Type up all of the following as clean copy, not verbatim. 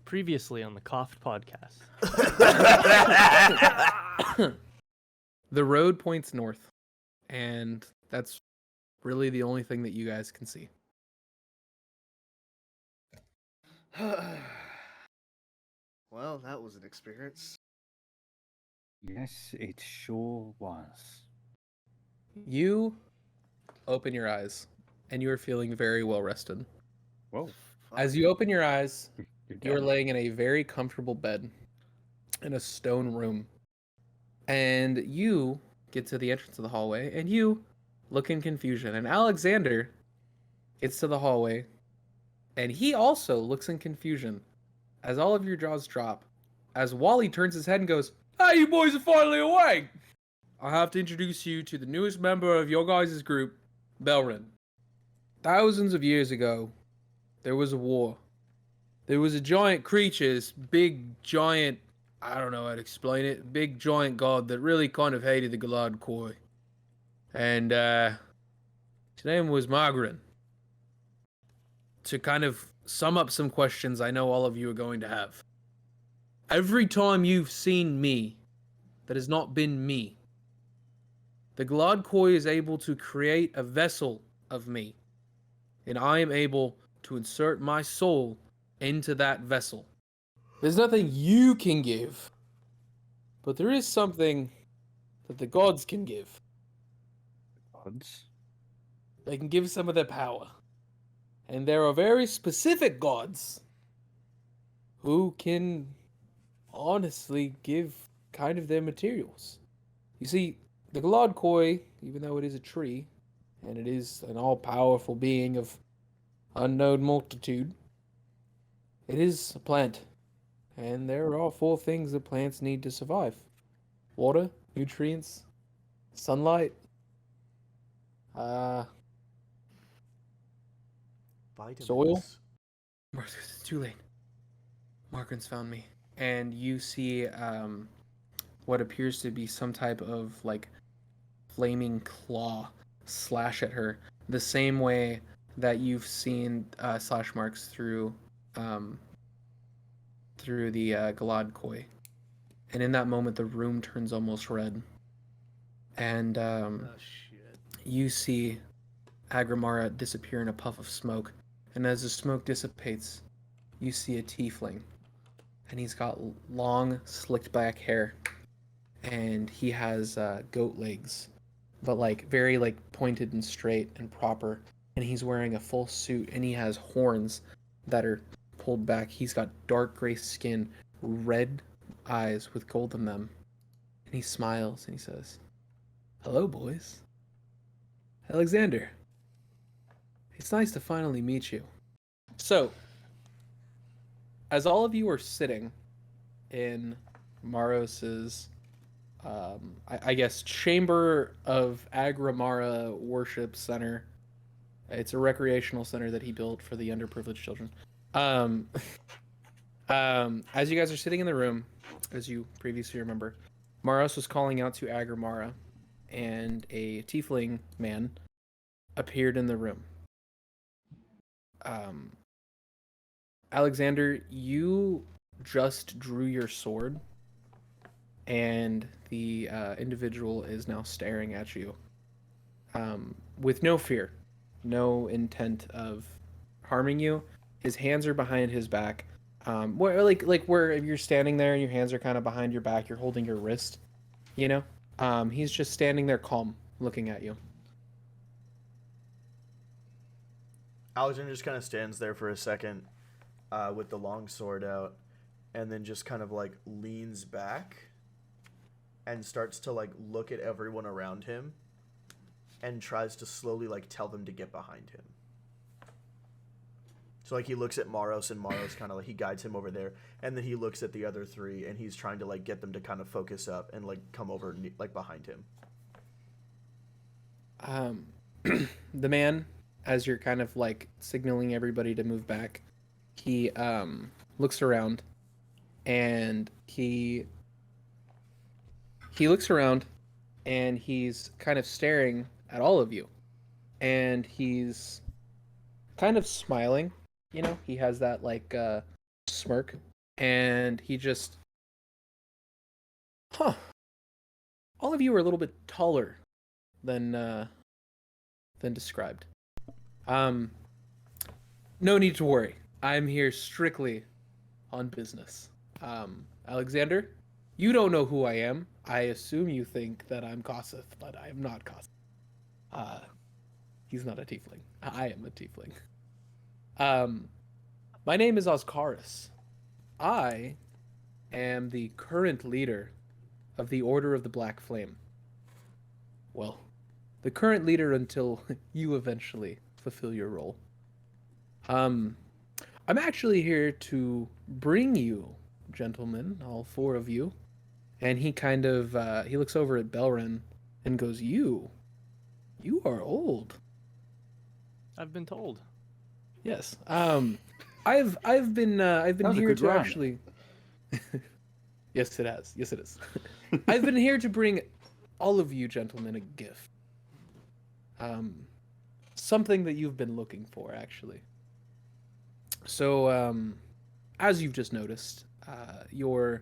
Previously on the K.O.F.T podcast. The road points north, and that's really the only thing that you guys can see. Well, that was an experience. Yes, it sure was. You open your eyes, and you are feeling very well rested. Whoa. As you open your eyes, you are dead. laying in a very comfortable bed in a stone room. And you get to the entrance of the hallway, and you look in confusion. And Alexander gets to the hallway, and he also looks in confusion as all of your jaws drop. As Wally turns his head and goes, "Hey, you boys are finally awake! I have to introduce you to the newest member of your guys' group, Belrin. Thousands of years ago, there was a war. There was a giant creature's big giant, I don't know how to explain it, big giant god that really kind of hated the Galad Koi. And his name was Margaret. To kind of sum up some questions I know all of you are going to have. Every time you've seen me that has not been me, the Galad Koi is able to create a vessel of me, and I am able to insert my soul into that vessel. There's nothing you can give, but there is something that the gods can give. Odds? They can give some of their power. And there are very specific gods who can honestly give kind of their materials. You see, the Galad Koi, even though it is a tree, and it is an all-powerful being of unknown multitude, it is a plant. And there are 4 things that plants need to survive. Water, nutrients, sunlight, Vitamins. soil. It's too late. Margaret's found me. And you see what appears to be some type of like flaming claw slash at her, the same way that you've seen slash marks through the Galad Koi. And in that moment, the room turns almost red. And you see Agramara disappear in a puff of smoke. And as the smoke dissipates, you see a tiefling. And he's got long, slicked back hair. And he has goat legs, but like very like pointed and straight and proper. And he's wearing a full suit, and he has horns that are pulled back. He's got dark gray skin, red eyes with gold in them. And he smiles and he says, "Hello, boys. Alexander. It's nice to finally meet you." So, as all of you are sitting in Maros's, I guess, Chamber of Agramara Worship Center. It's a recreational center that he built for the underprivileged children. As you guys are sitting in the room, as you previously remember, Maros was calling out to Agramara, and a tiefling man appeared in the room. Alexander, you just drew your sword, and the individual is now staring at you with no fear, no intent of harming you. His hands are behind his back. Where where if you're standing there and your hands are kind of behind your back, you're holding your wrist, you know? He's just standing there calm, looking at you. Alexander just kind of stands there for a second with the long sword out, and then just kind of like leans back and starts to like look at everyone around him and tries to slowly like tell them to get behind him. So like he looks at Maros, and Maros kind of like he guides him over there, and then he looks at the other 3, and he's trying to like get them to kind of focus up and like come over like behind him. The man, as you're kind of like signaling everybody to move back, he looks around, and he looks around, and he's kind of staring at all of you, and he's kind of smiling. You know, he has that like smirk and he just, all of you are a little bit taller than described. No need to worry. I'm here strictly on business. Alexander, you don't know who I am. I assume you think that I'm Kosseth, but I am not Kosseth. He's not a tiefling. I am a tiefling. My name is Oscaris. I am the current leader of the Order of the Black Flame. Well, the current leader until you eventually fulfill your role. I'm actually here to bring you, gentlemen, all four of you, and he kind of he looks over at Belren and goes, "You are old." I've been told. Yes. I've been That was a here good to run. actually. Yes, it has. Yes, it is. I've been here to bring all of you gentlemen a gift. Something that you've been looking for, actually. So, as you've just noticed, your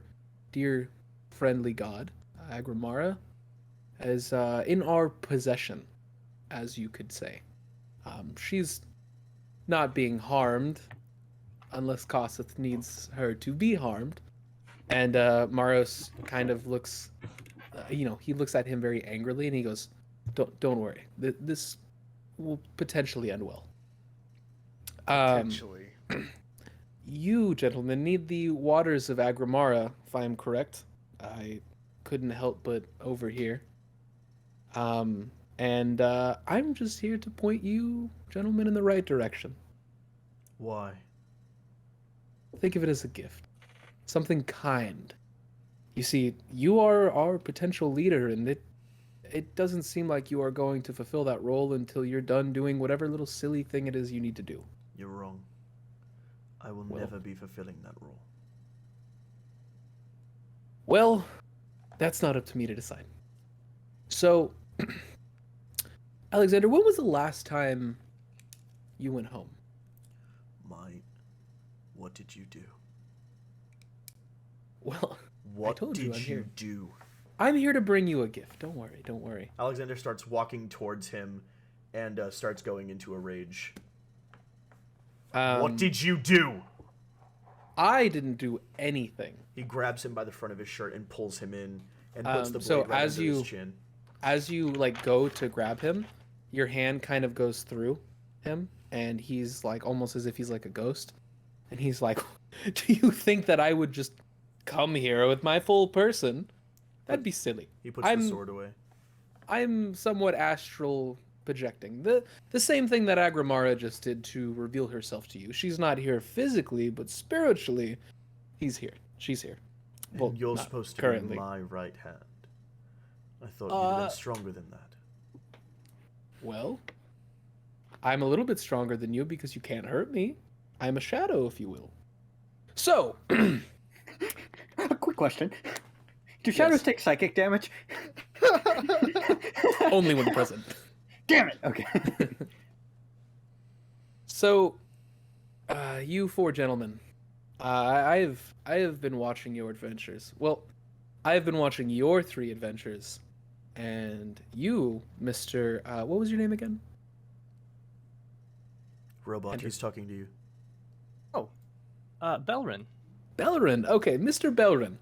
dear friendly god, Agramara, is in our possession, as you could say. She's not being harmed, unless Kosseth needs her to be harmed. And Maros kind of looks, he looks at him very angrily, and he goes, "Don't worry. This will potentially end well." Potentially. You, gentlemen, need the Waters of Agramara, if I am correct. I couldn't help but overhear. And I'm just here to point you, gentlemen, in the right direction. Why? Think of it as a gift. Something kind. You see, you are our potential leader, and it doesn't seem like you are going to fulfill that role until you're done doing whatever little silly thing it is you need to do. You're wrong. I will never be fulfilling that role. Well, that's not up to me to decide. So, Alexander, when was the last time you went home? What did you do? Well, What told you did I'm you here. do? I'm here to bring you a gift. Don't worry, don't worry. Alexander starts walking towards him and starts going into a rage. What did you do? I didn't do anything. He grabs him by the front of his shirt and pulls him in and puts the blade So right under his chin. as you like go to grab him, your hand kind of goes through him, and he's like almost as if he's like a ghost. And he's like, "Do you think that I would just come here with my full person? That'd be silly." He puts the sword away. I'm somewhat astral projecting. The same thing that Agramara just did to reveal herself to you. She's not here physically, but spiritually, he's here. She's here. Well, And you're not supposed to currently. be my right hand. I thought you'd have been stronger than that. Well, I'm a little bit stronger than you because you can't hurt me. I'm a shadow, if you will. So, A quick question. Do shadows take psychic damage? only when present. Damn it! Okay. So, you four gentlemen, I have been watching your adventures. Well, I have been watching your three adventures, and you, Mister, what was your name again? Robot, Enter. he's talking to you. Belrin. Belrin. Okay, Mr. Belrin.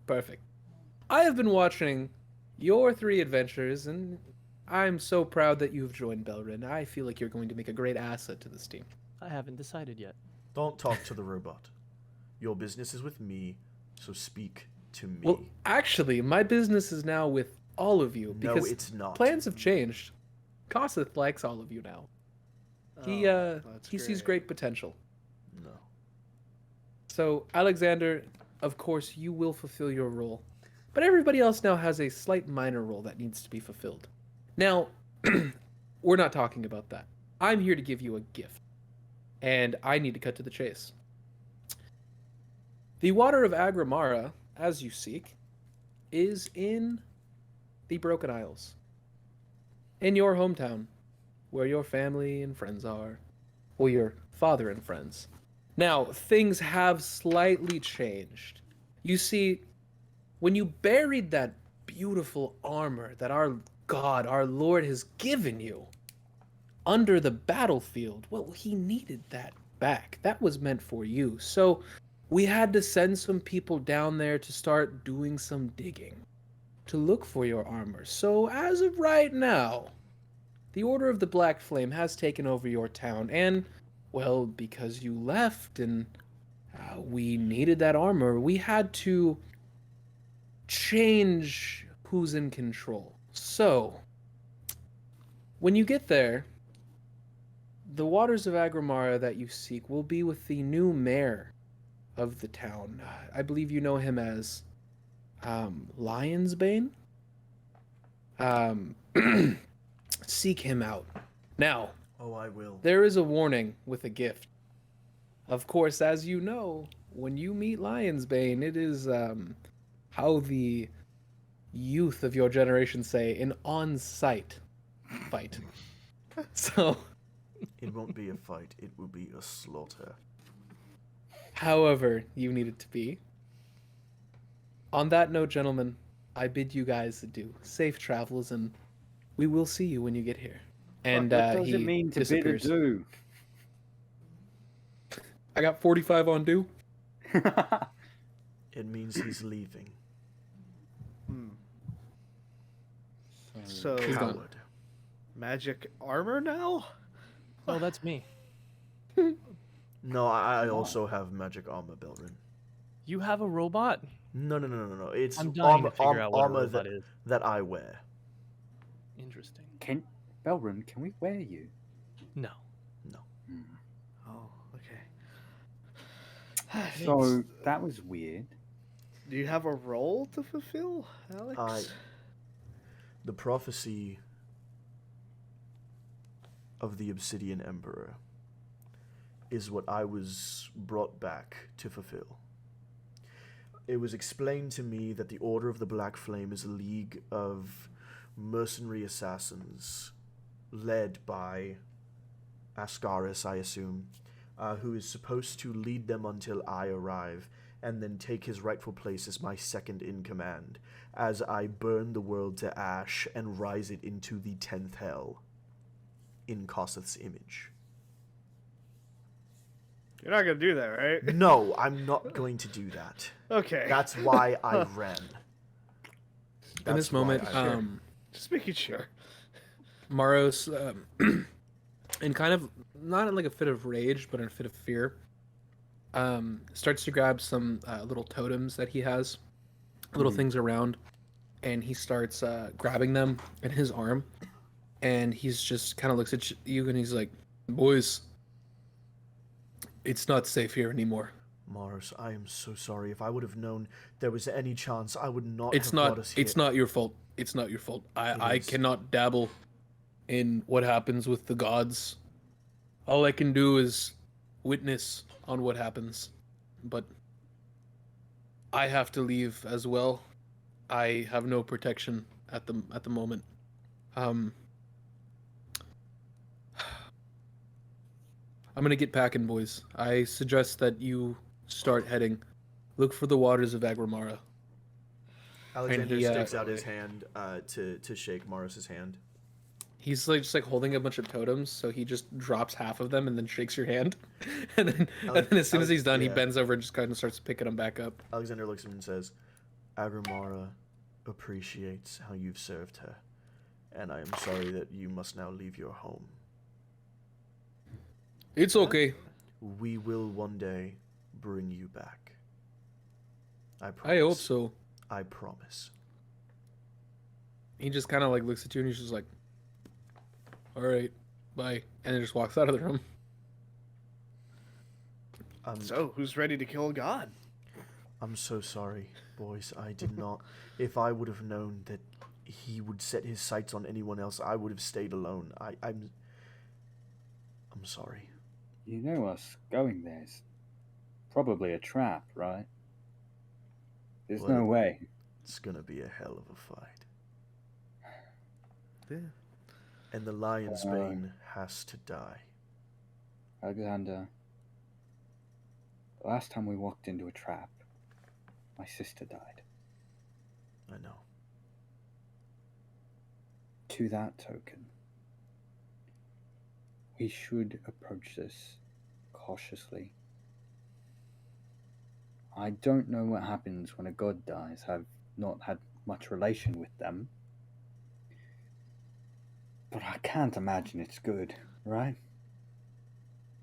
Perfect. I have been watching your three adventures, and I'm so proud that you've joined Belrin. I feel like you're going to make a great asset to this team. I haven't decided yet. Don't talk to the robot. Your business is with me, so speak to me. Well, actually, my business is now with all of you No, because it's not. plans have changed. Kosseth likes all of you now. He sees great potential. No. So, Alexander, of course, you will fulfill your role. But everybody else now has a slight minor role that needs to be fulfilled. Now, we're not talking about that. I'm here to give you a gift. And I need to cut to the chase. The Water of Agramara, as you seek, is in the Broken Isles. In your hometown, where your family and friends are. Well, your father and friends. Now, things have slightly changed. You see, when you buried that beautiful armor that our God, our Lord, has given you under the battlefield, well, he needed that back. That was meant for you. So we had to send some people down there to start doing some digging to look for your armor. So as of right now, the Order of the Black Flame has taken over your town, and, well, because you left and we needed that armor, we had to change who's in control. So, when you get there, the Waters of Agramara that you seek will be with the new mayor of the town. I believe you know him as Lionsbane. Seek him out. Now, Oh, I will. there is a warning with a gift. Of course, as you know, when you meet Lionsbane, it is how the youth of your generation say, an on-site fight. So, It won't be a fight. It will be a slaughter. however you need it to be. On that note, gentlemen, I bid you guys adieu. Safe travels, and we will see you when you get here. And what does he it mean to disappears. bid adieu? I got 45 on due. It means he's leaving. So, He's gone. Coward. magic armor now? Oh, that's me. No, I also have magic armor, Belrin. You have a robot? No. It's I'm dying armor, to figure out what a armor robot that, is. that I wear. Interesting. Belrun, can we wear you? No. Oh, okay. So that was weird. Do you have a role to fulfill, Alex? The prophecy of the Obsidian Emperor is what I was brought back to fulfill. It was explained to me that the Order of the Black Flame is a league of mercenary assassins led by Ascaris, I assume, who is supposed to lead them until I arrive and then take his rightful place as my second in command, as I burn the world to ash and rise it into the 10th hell in Kosseth's image. You're not gonna do that, right? No, I'm not going to do that. Okay. That's why I ran. In this That's why moment, I ran. Just making sure. Maros, in kind of, not in like a fit of rage, but in a fit of fear, starts to grab some little totems that he has, little things around, and he starts grabbing them in his arm, and he's just kind of looks at you and he's like, boys, it's not safe here anymore. Mars, I am so sorry. If I would have known there was any chance, I would not It's have not, brought us here. it's not your fault. It's not your fault. I is. cannot dabble in what happens with the gods. All I can do is witness on what happens. But I have to leave as well. I have no protection at the moment. I'm gonna get packing, boys. I suggest that you start heading. Look for the Waters of Agramara. Alexander he, sticks out his hand to shake Morris's hand. He's like just like holding a bunch of totems, so he just drops half of them and then shakes your hand, and then as soon as he's done, he yeah. bends over and just kind of starts picking them back up. Alexander looks at him and says, Agramara appreciates how you've served her, and I am sorry that you must now leave your home. It's okay. We will one day bring you back. I promise. I hope so. I promise. He just kind of like looks at you and he's just like, "All right, bye," and then just walks out of the room. So, who's ready to kill God? I'm so sorry, boys. I did not. If I would have known that he would set his sights on anyone else, I would have stayed alone. I'm sorry. You know us going there's probably a trap, right? There's Well, no way. It's gonna be a hell of a fight. Yeah. And the lion's bane has to die. Alexander, The last time we walked into a trap, my sister died. I know. To that token, we should approach this cautiously. I don't know what happens when a god dies. I've not had much relation with them. But I can't imagine it's good, right?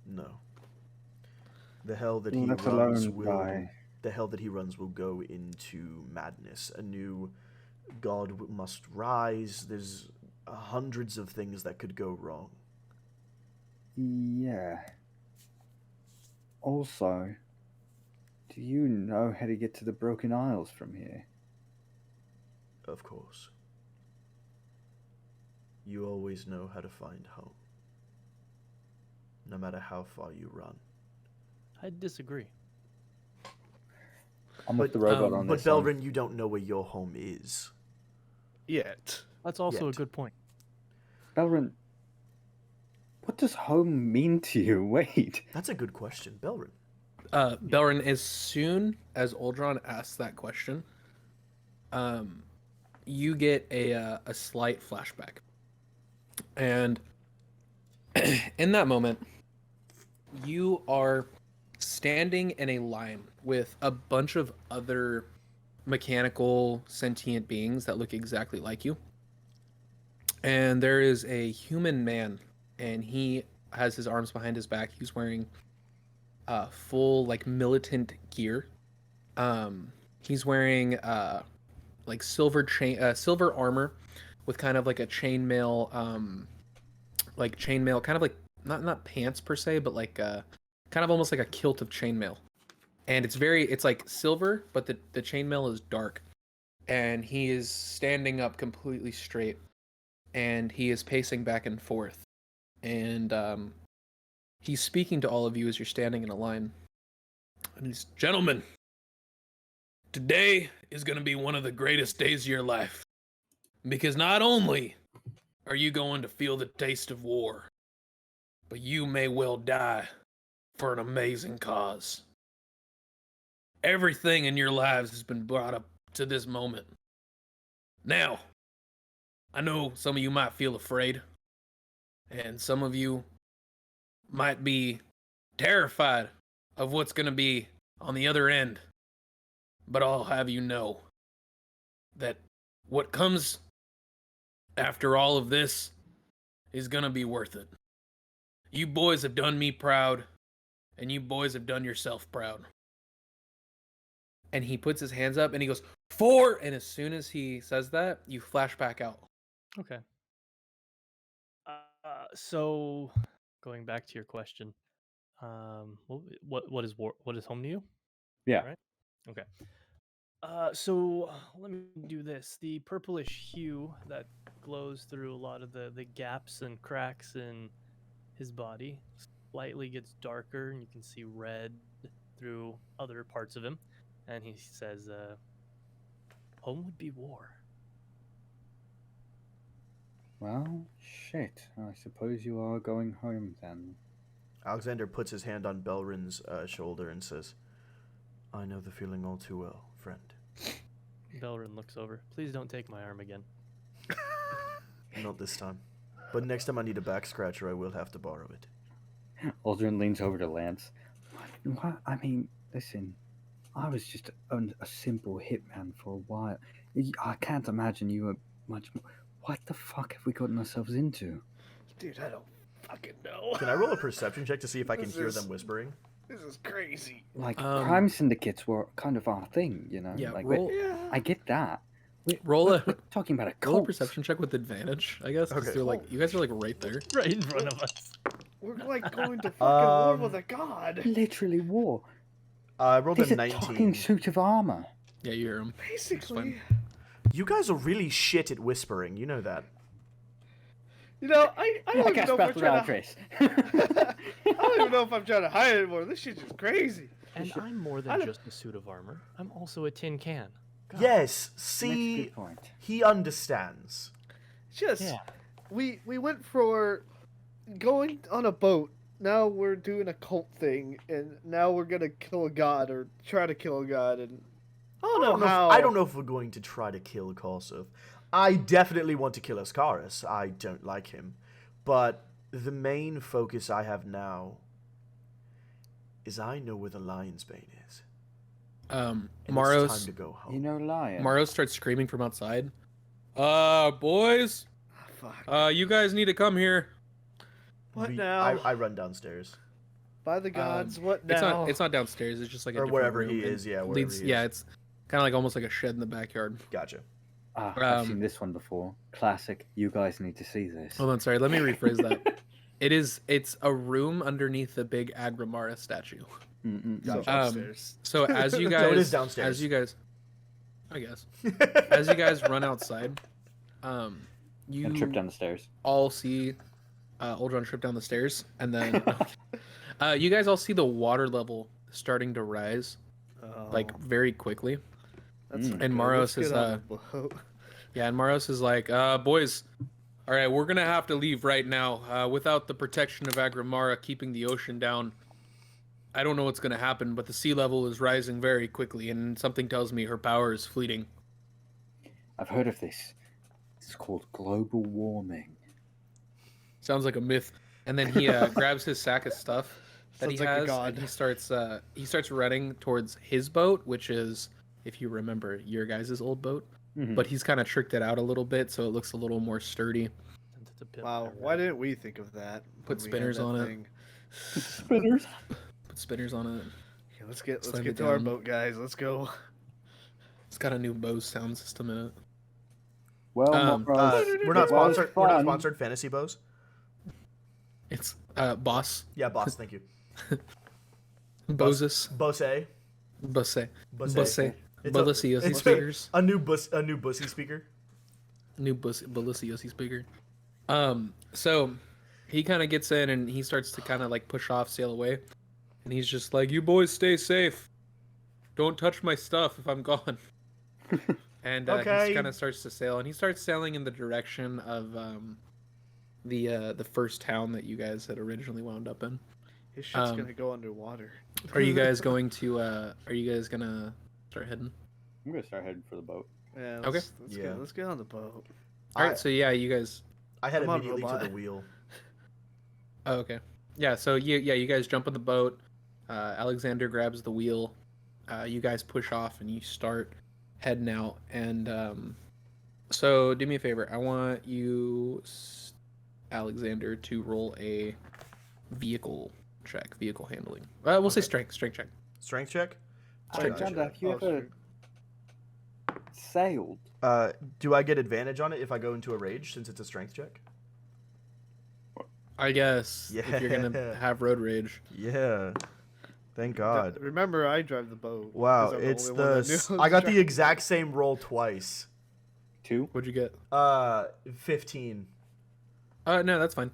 No. The hell that he Let runs alone will die. the hell that he runs will go into madness. A new god must rise. There's hundreds of things that could go wrong. Yeah. Also, do you know how to get to the Broken Isles from here? Of course. You always know how to find home. No matter how far you run. I disagree. I'm with the robot on But this one. Belrin, you don't know where your home is. Yet. That's also Yet. a good point. Belrin, what does home mean to you? Wait. That's a good question, Belrin. Belrin, as soon as Uldron asks that question, you get a slight flashback. And in that moment, you are standing in a line with a bunch of other mechanical sentient beings that look exactly like you. And there is a human man, and he has his arms behind his back. He's wearing full like militant gear. He's wearing like silver armor with kind of like a chainmail, kind of like not pants per se, but like kind of almost like a kilt of chainmail. And it's like silver, but the chainmail is dark. And he is standing up completely straight, and he is pacing back and forth. And he's speaking to all of you as you're standing in a line. And he's, gentlemen, today is going to be one of the greatest days of your life. Because not only are you going to feel the taste of war, but you may well die for an amazing cause. Everything in your lives has been brought up to this moment. Now, I know some of you might feel afraid, and some of you might be terrified of what's going to be on the other end. But I'll have you know that what comes after all of this is going to be worth it. You boys have done me proud, and you boys have done yourself proud. And he puts his hands up and he goes, 4! And as soon as he says that, you flash back out. Okay. So going back to your question, what is war? What is home to you? Yeah. Right. Okay. So let me do this. The purplish hue that glows through a lot of the gaps and cracks in his body slightly gets darker, and you can see red through other parts of him. And he says, "Home would be war." Well, shit. I suppose you are going home then. Alexander puts his hand on Belrin's shoulder and says, I know the feeling all too well, friend. Belrin looks over. Please don't take my arm again. Not this time. But next time I need a back scratcher, I will have to borrow it. Aldrin leans over to Lance. What? I mean, listen, I was just a simple hitman for a while. I can't imagine you were much more. What the fuck have we gotten ourselves into? Dude, I don't fucking know. Can I roll a perception check to see if I can This hear is- them whispering? This is crazy. Like, crime syndicates were kind of our thing, you know? Yeah, like, roll- Yeah. I get that. Roll a We're talking about a roll a cult. perception check with advantage, I guess. Because Okay. you're like, you guys are like right there. Right in front of us. We're like going to fucking war with a god. Literally war. I rolled There's a a 19. talking suit of armor. Yeah, you hear him. Basically. You guys are really shit at whispering, you know that. You know, I don't even cast know if I'm Battle trying Address. I don't even know if I'm trying to hide it anymore. This shit's just crazy. And I'm more I than don't- just a suit of armor. I'm also a tin can. God. Yes, Makes a see, good point. he understands. Just Yeah. we went for going on a boat now we're doing a cult thing, and now we're gonna kill a god or try to kill a god, and I don't know how. I don't know if we're going to try to kill Korsov. I definitely want to kill Ascaris. I don't like him. But the main focus I have now is I know where the Lion's Bane is. And it's time Maros to go home. You know, lion. Maros starts screaming from outside. Boys, Fuck. you guys need to come here. What We- now? I run downstairs. By the gods, what It's now? not downstairs. It's just like a Or different wherever room, he and is, yeah, wherever leads, he is. yeah, it's kind of like almost like a shed in the backyard. Gotcha. I've Um, seen this one before. Classic. You guys need to see this. Hold on, sorry. Let me rephrase that. It's a room underneath the big Agramara statue. Mm-mm. So Gotcha. upstairs. So as you So guys, it is downstairs. as you guys, I guess, as you guys run outside, you And trip down the stairs. all see Uldron trip down the stairs, and then you guys all see the water level starting to rise, like Oh, very quickly. that's not and good. Maros Let's is, get on the boat. Yeah, and Maros is like, boys, all right, we're gonna have to leave right now. Without the protection of Agramara keeping the ocean down, I don't know what's gonna happen, but the sea level is rising very quickly, and something tells me her power is fleeting. I've heard of this. It's called global warming. Sounds like a myth. And then he grabs his sack of stuff that he Sounds like a has, god. and he starts running towards his boat, which is, if you remember, your guys' old boat. Mhm. But he's kind of tricked it out a little bit, so it looks a little more sturdy. It's a pimp Wow, there, why man. didn't we think of that? Put when we had spinners that on it. thing? Spinners. Put spinners on it. Okay, let's get Slam it to our down. boat, guys. Let's go. It's got a new Bose sound system in it. Well, Um, Maros, We're not it was sponsored. We're not fun. sponsored. Fantasy Bows. It's Boss. Yeah, boss. Thank you. Boses. Bose. Bose. Bose. Bose. It's Bulliosi it's speakers. a new bussy speaker. New Bulliosi speaker. So he kind of gets in and he starts to kind of like push off, sail away. And he's just like, you boys stay safe. Don't touch my stuff if I'm gone. And Okay. he kind of starts to sail, and he starts sailing in the direction of the first town that you guys had originally wound up in. His shit's Um, gonna go underwater. Are you guys going to? Are you guys gonna start heading? I'm gonna start heading for the boat. Yeah. Okay. Let's get on the boat. All right. So yeah, you guys. I head Come on, immediately to robot. the wheel. Oh, okay. Yeah. So you guys jump on the boat. Alexander grabs the wheel. You guys push off and you start heading out. And so do me a favor. I want you, Alexander, to roll a vehicle check, vehicle handling. We'll say strength check. Strength check. Alexander, have you Oh, ever sailed? Do I get advantage on it if I go into a rage since it's a strength check? I guess if you're gonna Yeah. have road rage. Yeah. Thank God. Remember, I drive the boat. Wow, 'cause I'm it's only one that the knew I got the drive- exact same roll twice. 2? What'd you get? 15. No, that's fine.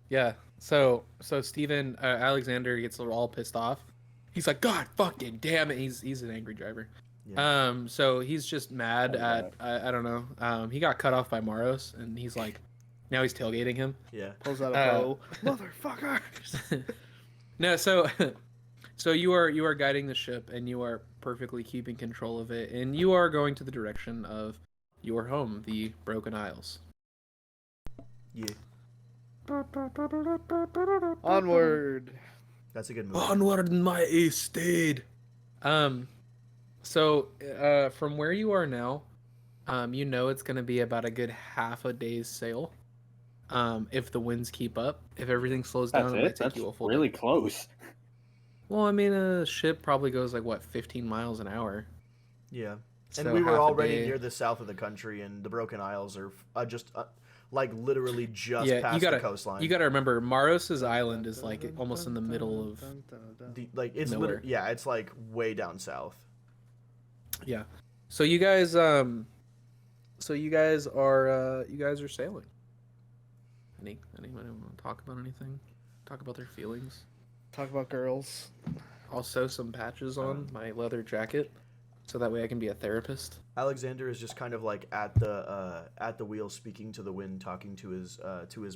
Yeah. So Steven, Alexander gets all pissed off. He's like, God fucking damn it. He's an angry driver. Yeah. So he's just mad Oh, at I don't know. He got cut off by Maros, and he's like, now he's tailgating him. Yeah. Pulls out a bow. Motherfuckers! No, so so you are guiding the ship, and you are perfectly keeping control of it, and you are going to the direction of your home, the Broken Isles. Yeah. Onward. That's a good movie. Onward, my steed. So from where you are now, you know it's gonna be about a good half a day's sail. If the winds keep up, if everything slows down, That's it might it? take That's you a full really day. close. Well, I mean, a ship probably goes like what, 15 miles an hour. Yeah. So And we were half a already day. near the south of the country, and the Broken Isles are just like literally just Yeah, past the coastline. you gotta remember, Maros's island is like almost in the middle of. It's nowhere. literally yeah, it's like way down south. Yeah. So you guys are sailing. Anyone want to talk about anything? Talk about their feelings. Talk about girls. I'll sew some patches on my leather jacket, so that way I can be a therapist. Alexander is just kind of like at the wheel, speaking to the wind, talking to his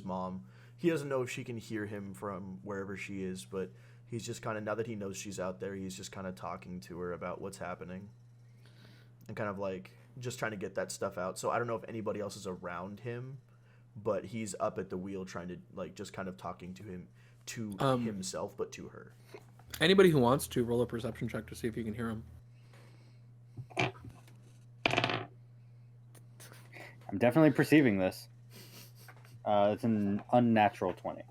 mom, he doesn't know if she can hear him from wherever she is, but he's just kind of, now that he knows she's out there, he's just kind of talking to her about what's happening and kind of like just trying to get that stuff out. So I don't know if anybody else is around him, but he's up at the wheel trying to like just kind of talking to him, to himself, but to her. Anybody who wants to roll a perception check to see if you can hear him. I'm definitely perceiving this. It's an unnatural 20.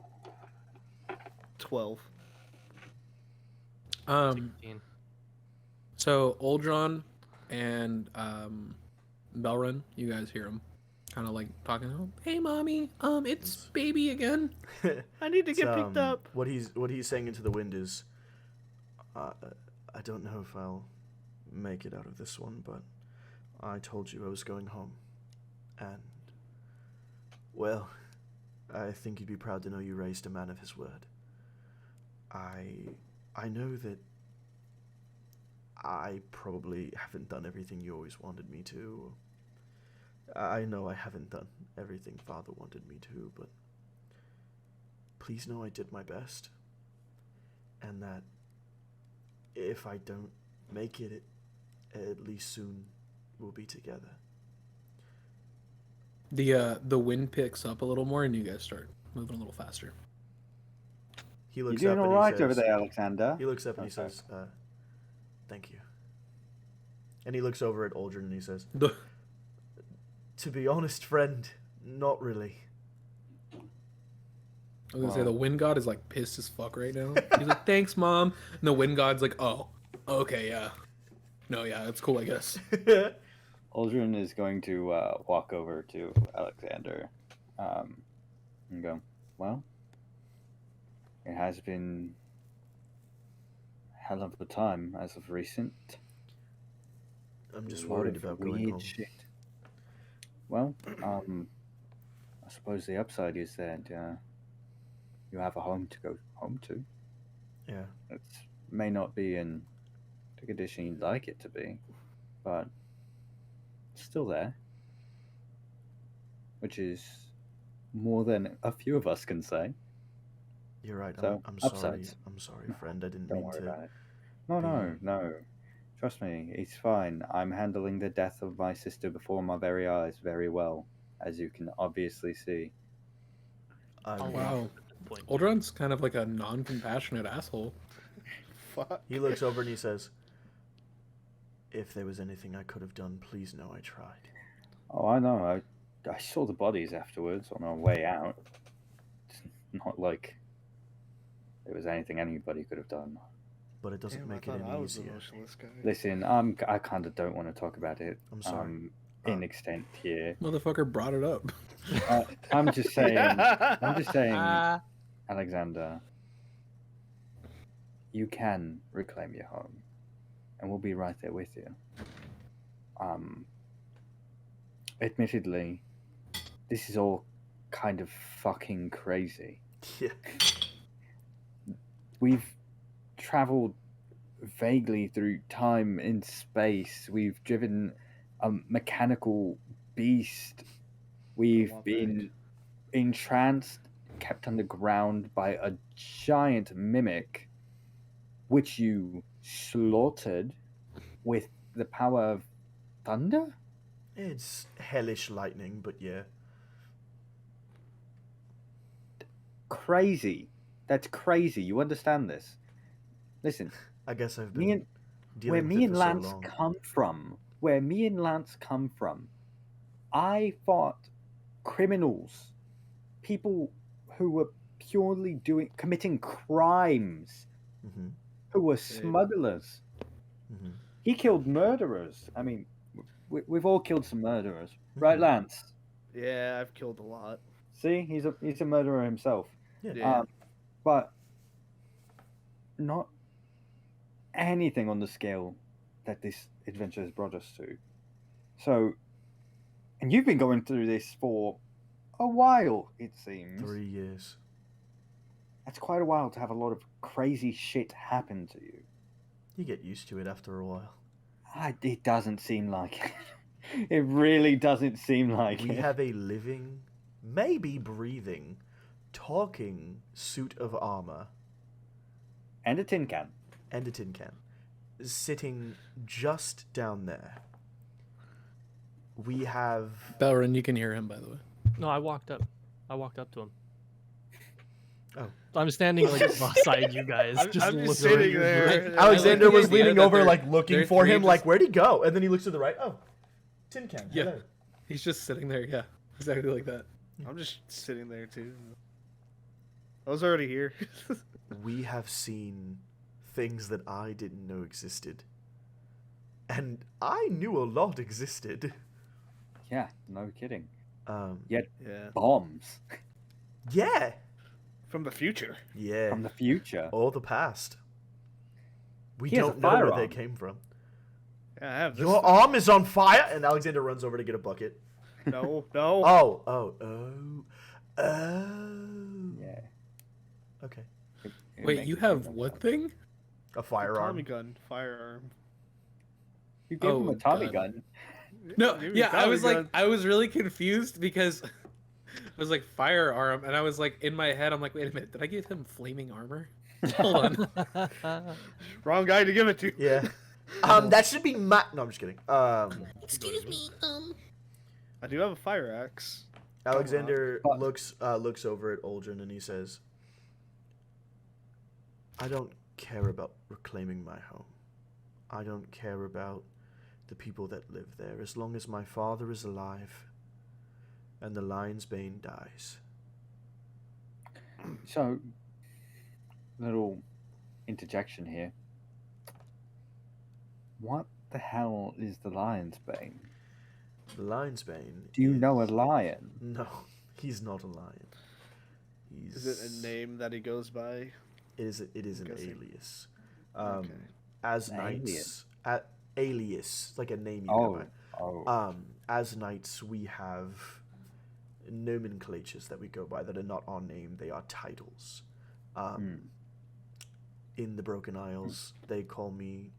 12. 16. So Oldron and Belrin, you guys hear him, kind of like talking. Oh, hey, mommy, it's baby again. I need to get picked up. What he's saying into the wind is, I don't know if I'll make it out of this one, but I told you I was going home, and well, I think you'd be proud to know you raised a man of his word. I know that I probably haven't done everything you always wanted me to. I know I haven't done everything Father wanted me to, but please know I did my best. And that if I don't make it, at least soon we'll be together. The wind picks up a little more, and you guys start moving a little faster. He You're looks doing up all and right he over says, there, Alexander. He looks up and he Okay. says, thank you. And he looks over at Aldrin and he says, to be honest, friend, not really. I was gonna say Wow. the wind god is like pissed as fuck right now. He's like, "Thanks, mom," and the wind god's like, "Oh, okay, yeah, no, yeah, that's cool, I guess." Aldrin is going to walk over to Alexander and go, well, it has been a hell of a time as of recent. I'm just A lot worried of about going weird home. shit. Well, I suppose the upside is that you have a home to go home to. Yeah. It may not be in the condition you'd like it to be, but it's still there, which is more than a few of us can say. You're right. So, I'm sorry. upsides. I'm sorry, friend. I didn't Don't mean worry to. about it. No. Trust me, it's fine. I'm handling the death of my sister before my very eyes very well, as you can obviously see. I'm, Wow. At this point. Oldron's kind of like a non-compassionate asshole. Fuck. He looks over and he says, if there was anything I could have done, please know I tried. Oh, I know. I saw the bodies afterwards on our way out. It's not like there was anything anybody could have done. But it doesn't Damn, make I it thought I any was the easier. emotionless guy. Listen, I kind of don't want to talk about it. I'm sorry. In extent here. Motherfucker brought it up. I'm just saying. I'm just saying, Ah. Alexander. You can reclaim your home, and we'll be right there with you. Admittedly, this is all kind of fucking crazy. Yeah. We've traveled vaguely through time and space. We've driven a mechanical beast. We've want been entranced, kept underground by a giant mimic, which you slaughtered with the power of thunder? It's hellish lightning, but yeah. Crazy. That's crazy. You understand this? Listen, I guess I've me been and dealing with me it and for so Lance long. come from, I fought criminals, people who were purely committing crimes, Mm-hmm. who were smugglers. Mm-hmm. He killed murderers. I mean, we've all killed some murderers, right, Lance? Yeah, I've killed a lot. See, he's a murderer himself. Yeah. But not anything on the scale that this adventure has brought us to. So, and you've been going through this for a while, it seems. 3 years. That's quite a while to have a lot of crazy shit happen to you. You get used to it after a while. It doesn't seem like it. It really doesn't seem like We it. have a living, maybe breathing, talking suit of armor And a tin can. and a tin can sitting just down there. We have Belrin, you can hear him, by the way. No, I walked up. I walked up to him. Oh. I'm standing like beside you guys, I'm just just looking sitting at there. Alexander the was idea leaning that over, they're- like looking they're for three him, just- like where'd he go? And then he looks to the right. Oh, tin can. Yeah. Hello. He's just sitting there, yeah. Exactly like that. I'm just sitting there too. I was already here. We have seen things that I didn't know existed, and I knew a lot existed. Yeah, no kidding. Yeah. Bombs Yeah, From the future. yeah, from the future. or the past. We He has a don't know where they firearm. came from. Yeah, I have this. Your arm is on fire, and Alexander runs over to get a bucket. No. Oh. Yeah. Okay, It Wait, makes you it have seem like what that. thing? a firearm. Tommy gun, firearm. You gave him Oh, a Tommy God. gun. No, Give me a yeah, I Tommy was like, gun. I was really confused because it was like firearm, and I was like, in my head, I'm like, wait a minute, did I give him flaming armor? Hold on. Wrong guy to give it to. Yeah. That should be my. No, I'm just kidding. Excuse me, I do have a fire axe. Alexander But- looks over at Uldren and he says, "I don't care about reclaiming my home. I don't care about the people that live there. As long as my father is alive and the lion's bane dies." So, little interjection here. What the hell is the lion's bane? The lion's bane. Do you know a is- lion? No, he's not a lion. He's. Is it a name that he goes by? It is an Guessing. alias. Okay. As An knights, alias, like a name you Oh, go oh. by. As knights, we have nomenclatures that we go by that are not our name; they are titles. In the Broken Isles, they call me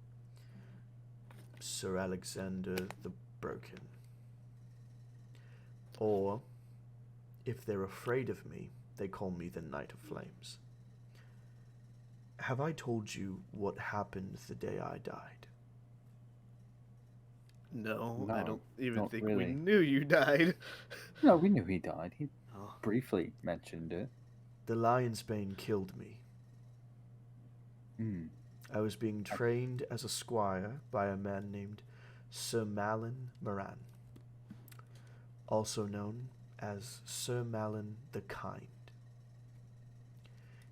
Sir Alexander the Broken. Or, if they're afraid of me, they call me the Knight of Flames. Have I told you what happened the day I died? No, I No, don't even not think we really. knew you died. No, we knew he died. He Oh. briefly mentioned it. The lion's bane killed me. I was being trained as a squire by a man named Sir Malin Moran, also known as Sir Malin the Kind.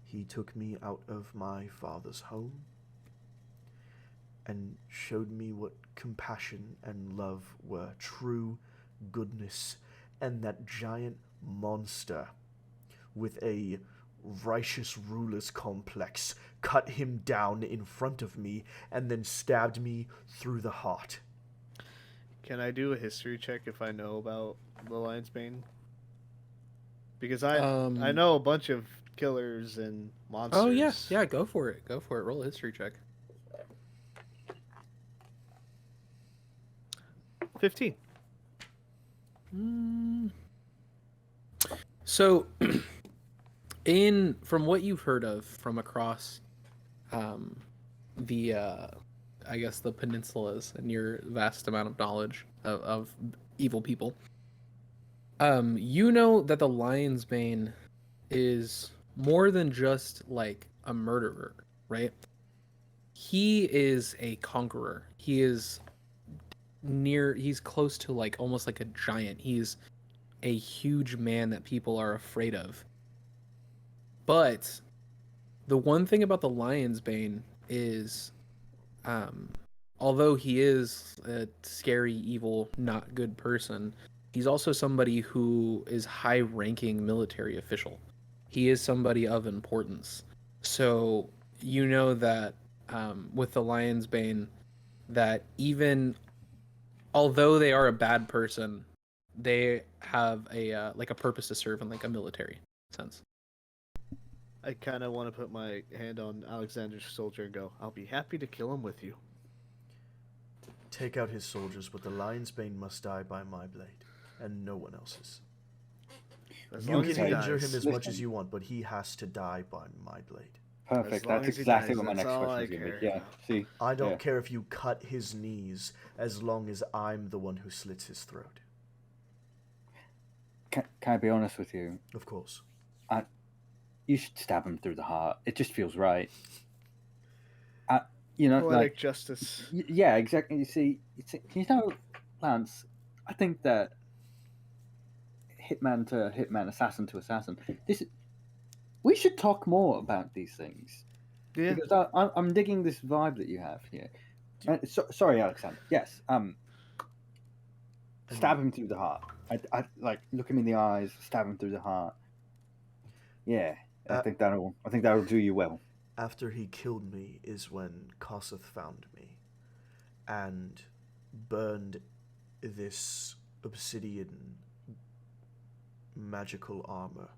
He took me out of my father's home and showed me what compassion and love were, true goodness, and that giant monster with a righteous ruler's complex cut him down in front of me and then stabbed me through the heart. Can I do a history check if I know about the lion's bane? Because I know a bunch of killers and monsters. Oh yeah, go for it. Go for it. Roll a history check. 15. So, from what you've heard of from across the I guess the peninsulas and your vast amount of knowledge of evil people, you know that the lion's bane is more than just like a murderer, right? He is a conqueror. He's close to like almost like a giant. He's a huge man that people are afraid of. But the one thing about the lion's bane is, although he is a scary, evil, not good person, he's also somebody who is high-ranking military official. He is somebody of importance. So you know that with the lion's bane, that even although they are a bad person, they have a like a purpose to serve in like a military sense. I kind of want to put my hand on Alexander's soldier and go, I'll be happy to kill him with you. Take out his soldiers, but the lion's bane must die by my blade, and no one else's. As You long can as he injure dies. him as much as Listen. you want, but he has to die by my blade. Perfect. long That's as he exactly dies, what my that's next all question I was going to care. be. Yeah. See. I don't Yeah. care if you cut his knees, as long as I'm the one who slits his throat. Can I be honest with you? Of course. You should stab him through the heart. It just feels right. Poetic Like justice. yeah, exactly. You know, Lance, I think that hitman to hitman, assassin to assassin. We should talk more about these things Yeah. because I'm digging this vibe that you have here. Sorry, Alexander. Yes. Stab him through the heart. I like look him in the eyes, stab him through the heart. Yeah, I think that'll do you well. After he killed me is when K.O.F.T found me and burned this obsidian magical armor,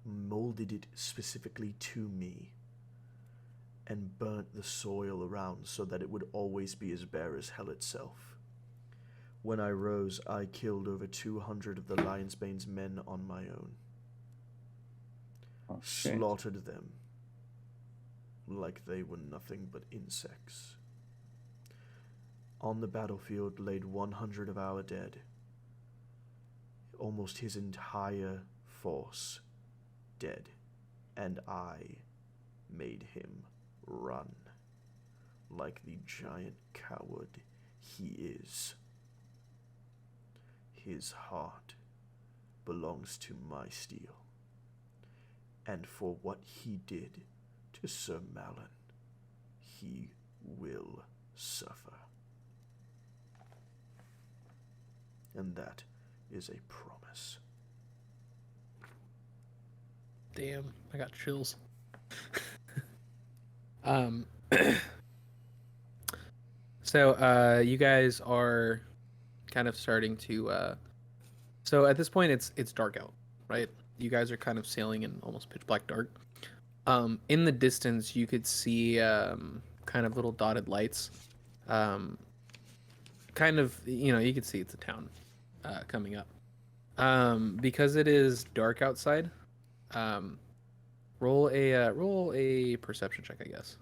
molded it specifically to me, and burnt the soil around so that it would always be as bare as hell itself. When I rose, I killed over 200 of the Lionsbane's men on my own. Oh, shit. Slaughtered them like they were nothing but insects. On the battlefield laid 100 of our dead. Almost his entire force dead. And I made him run like the giant coward he is. His heart belongs to my steel. And for what he did to Sir Malin, he will suffer. And that is a promise. Damn, I got chills. So you guys are kind of starting to so at this point it's dark out, right? You guys are kind of sailing in almost pitch black dark. In the distance you could see kind of little dotted lights. Kind of, you could see it's a town coming up. Because it is dark outside, roll a perception check, I guess.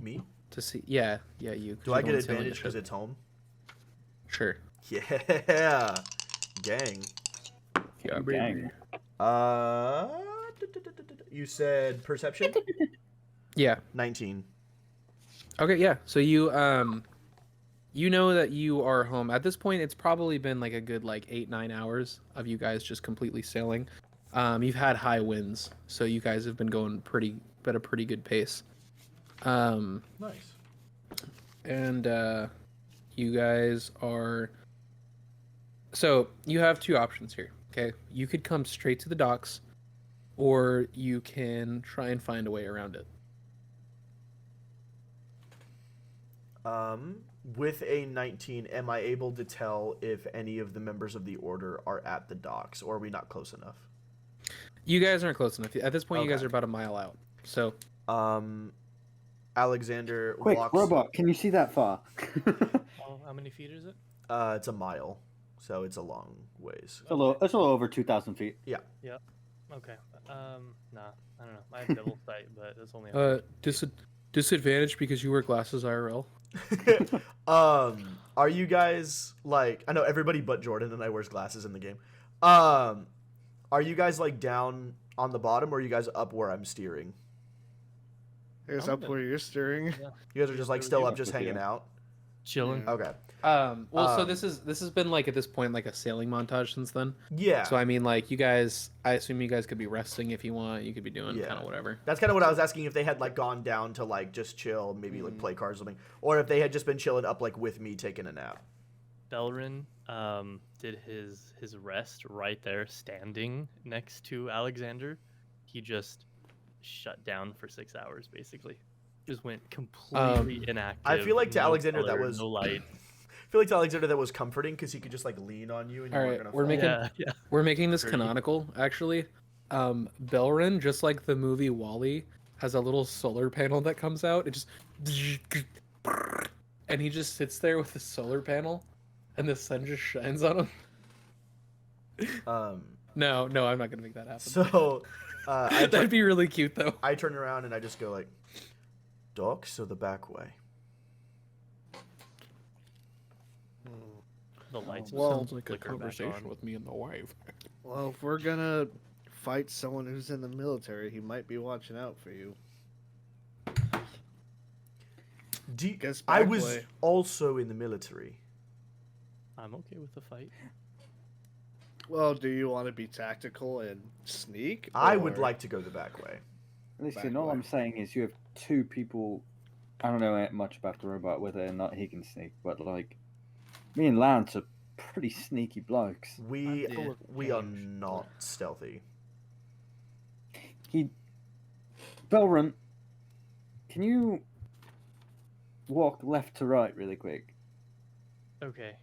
Me? To see, yeah, you. Do I get advantage because it's home? Sure. Yeah, gang. Yeah, gang. You said perception? Yeah. 19. Okay, yeah. So you know that you are home. At this point, it's probably been like a good 8-9 hours of you guys just completely sailing. You've had high winds, so you guys have been going at a pretty good pace. Nice. And you guys are. So you have two options here. Okay, you could come straight to the docks, or you can try and find a way around it. With a 19, am I able to tell if any of the members of the order are at the docks, or are we not close enough? You guys aren't close enough. At this point, Okay. you guys are about a mile out. So, Alexander Quick, walks. robot, can you see that far? How many feet is it? It's a mile, so it's a long ways. It's a little over 2,000 feet. Yeah. Okay. Nah, I don't know. I have double sight, but it's only. disadvantage because you wear glasses IRL. Are you guys I know everybody but Jordan and I wears glasses in the game. Are you guys down on the bottom, or are you guys up where I'm steering? I guess up where you're steering. Yeah. You guys are just still up, just hanging out. Chilling. Yeah. Okay. So this has been at this point a sailing montage since then. Yeah. So I mean you guys, I assume you guys could be resting if you want. You could be doing Yeah. kind of whatever. That's kind of what I was asking, if they had gone down to just chill, maybe play cards or something, or if they had just been chilling up with me taking a nap. Belrin did his rest right there, standing next to Alexander. He just shut down for 6 hours, basically. Just went completely inactive. I feel like to no Alexander color, that was no light. I feel like to Alexander that was comforting because he could just lean on you and you All weren't right, gonna we're fall. making we're making this Great. canonical actually. Belrin, just like the movie WALL-E, has a little solar panel that comes out. It just and he just sits there with the solar panel, and the sun just shines on him. No, I'm not gonna make that happen. So, That'd be really cute, though. I turn around and I just go like, docks or the back way? The lights Well, Sounds like a flicker back conversation on. with me and my wife. Well, if we're gonna fight someone who's in the military, he might be watching out for you. Guess I back was way. also in the military. I'm okay with the fight. Well, do you want to be tactical and sneak? I would or- like to go the back way. Listen, Back all way. I'm saying is you have two people. I don't know much about the robot, whether or not he can sneak, but like, me and Lance are pretty sneaky blokes. We I'm full of are change. not stealthy. Belrun, can you walk left to right really quick? Okay.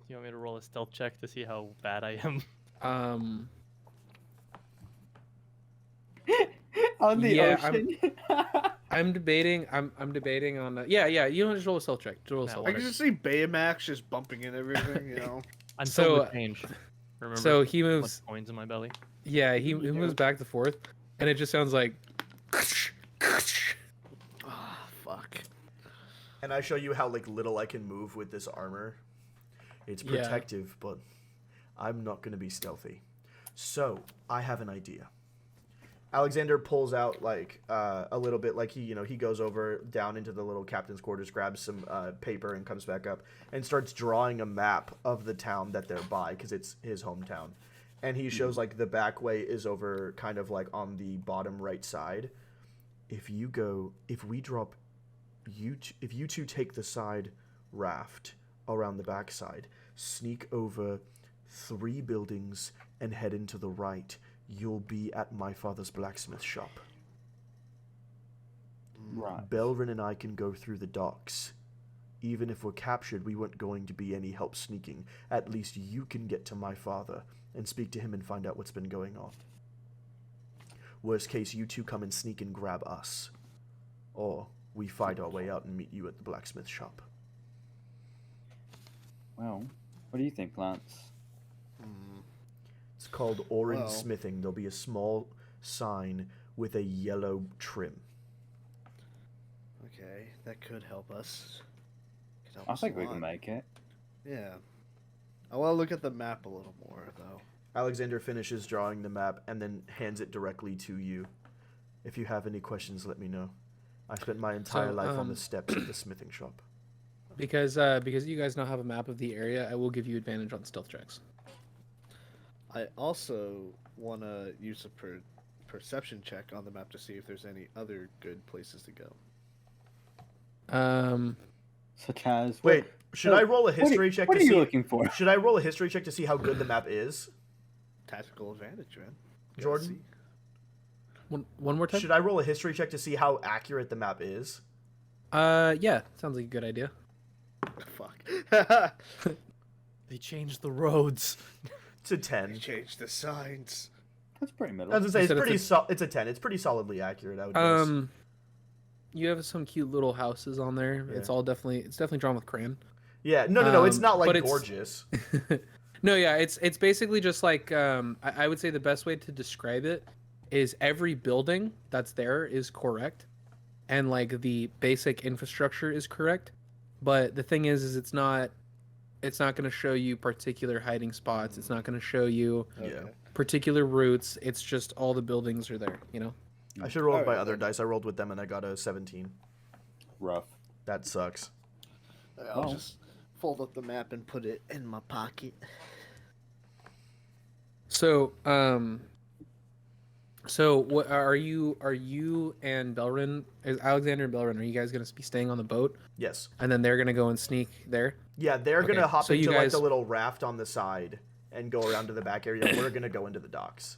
You want me to roll a stealth check to see how bad I am? On the Yeah, ocean. I'm debating. I'm debating on. Yeah. You don't just roll a stealth check. Just roll a No, stealth I check. can just see Baymax just bumping in everything, you know. I'm So, filled with change. Remember? So he Much moves. coins in my belly. Yeah, he moves back and forth, and it just sounds like. Ah, fuck. And I show you how like little I can move with this armor. It's Yeah. protective, but I'm not going to be stealthy. So I have an idea. Alexander pulls out like a little bit, like he goes over down into the little captain's quarters, grabs some paper, and comes back up and starts drawing a map of the town that they're by because it's his hometown. And he shows like the back way is over kind of like on the bottom right side. If you two take the side raft around the backside, sneak over 3 buildings and head into the right, you'll be at my father's blacksmith shop. Right. Belrin and I can go through the docks. Even if we're captured, we weren't going to be any help sneaking. At least you can get to my father and speak to him and find out what's been going on. Worst case, you two come and sneak and grab us. Or we fight our way out and meet you at the blacksmith shop. Well, what do you think, Lance? It's called Orange Well- Smithing. There'll be a small sign with a yellow trim. Okay, that could help us. Could help I us think a we can lot. make it. Yeah. I want to look at the map a little more, though. Alexander finishes drawing the map and then hands it directly to you. If you have any questions, let me know. I spent my entire life on the steps of the smithing shop. Because you guys now have a map of the area, I will give you advantage on stealth checks. I also want to use a perception check on the map to see if there's any other good places to go. Such as. Wait, should I roll a history check What to are you see? looking for? Should I roll a history check to see how good the map is? Tactical advantage, man. Gotta Jordan? see. One more time. Should I roll a history check to see how accurate the map is? Yeah, sounds like a good idea. Fuck. They changed the roads. It's a 10. Change the signs. That's pretty middle. I was gonna say You it's said pretty. it's It's a 10. It's pretty solidly accurate. I would guess. You have some cute little houses on there. Yeah. It's definitely drawn with crayon. Yeah. No. It's not like but it's- gorgeous. No, yeah, it's basically just like I would say the best way to describe it is every building that's there is correct, and like the basic infrastructure is correct, but the thing is it's not going to show you particular hiding spots. It's not going to show you Yeah. particular routes. It's just all the buildings are there. You know. I should roll with my Alright, other then. dice. I rolled with them and I got a 17. Rough. That sucks. I'll Oh. just fold up the map and put it in my pocket. So so what are you and Belrin, is Alexander and Belrin, are you guys going to be staying on the boat Yes. and then they're going to go and sneak there? Yeah, they're Okay, gonna hop so you into like guys- the little raft on the side and go around to the back area. We're gonna go into the docks.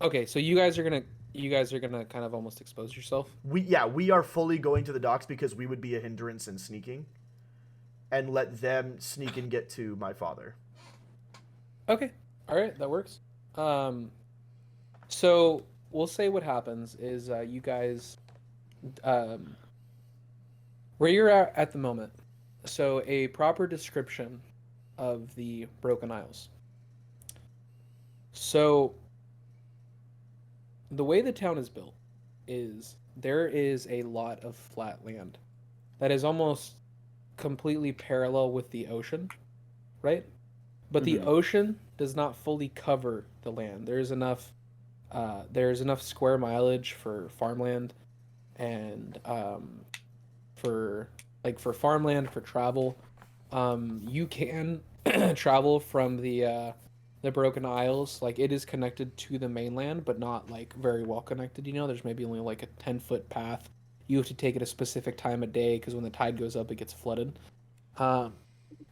Okay, so you guys are going to kind of almost expose yourself. We are fully going to the docks because we would be a hindrance in sneaking, and let them sneak and get to my father. Okay. All right, that works. So we'll say what happens is you guys, where you're at the moment. So a proper description of the Broken Isles. So the way the town is built is there is a lot of flat land that is almost completely parallel with the ocean, right? But the ocean does not fully cover the land. There's enough square mileage for farmland and for farmland for travel. You can travel from the Broken Isles. Like it is connected to the mainland, but not like very well connected. There's maybe only like a 10-foot path. You have to take it a specific time of day because when the tide goes up, it gets flooded. Um,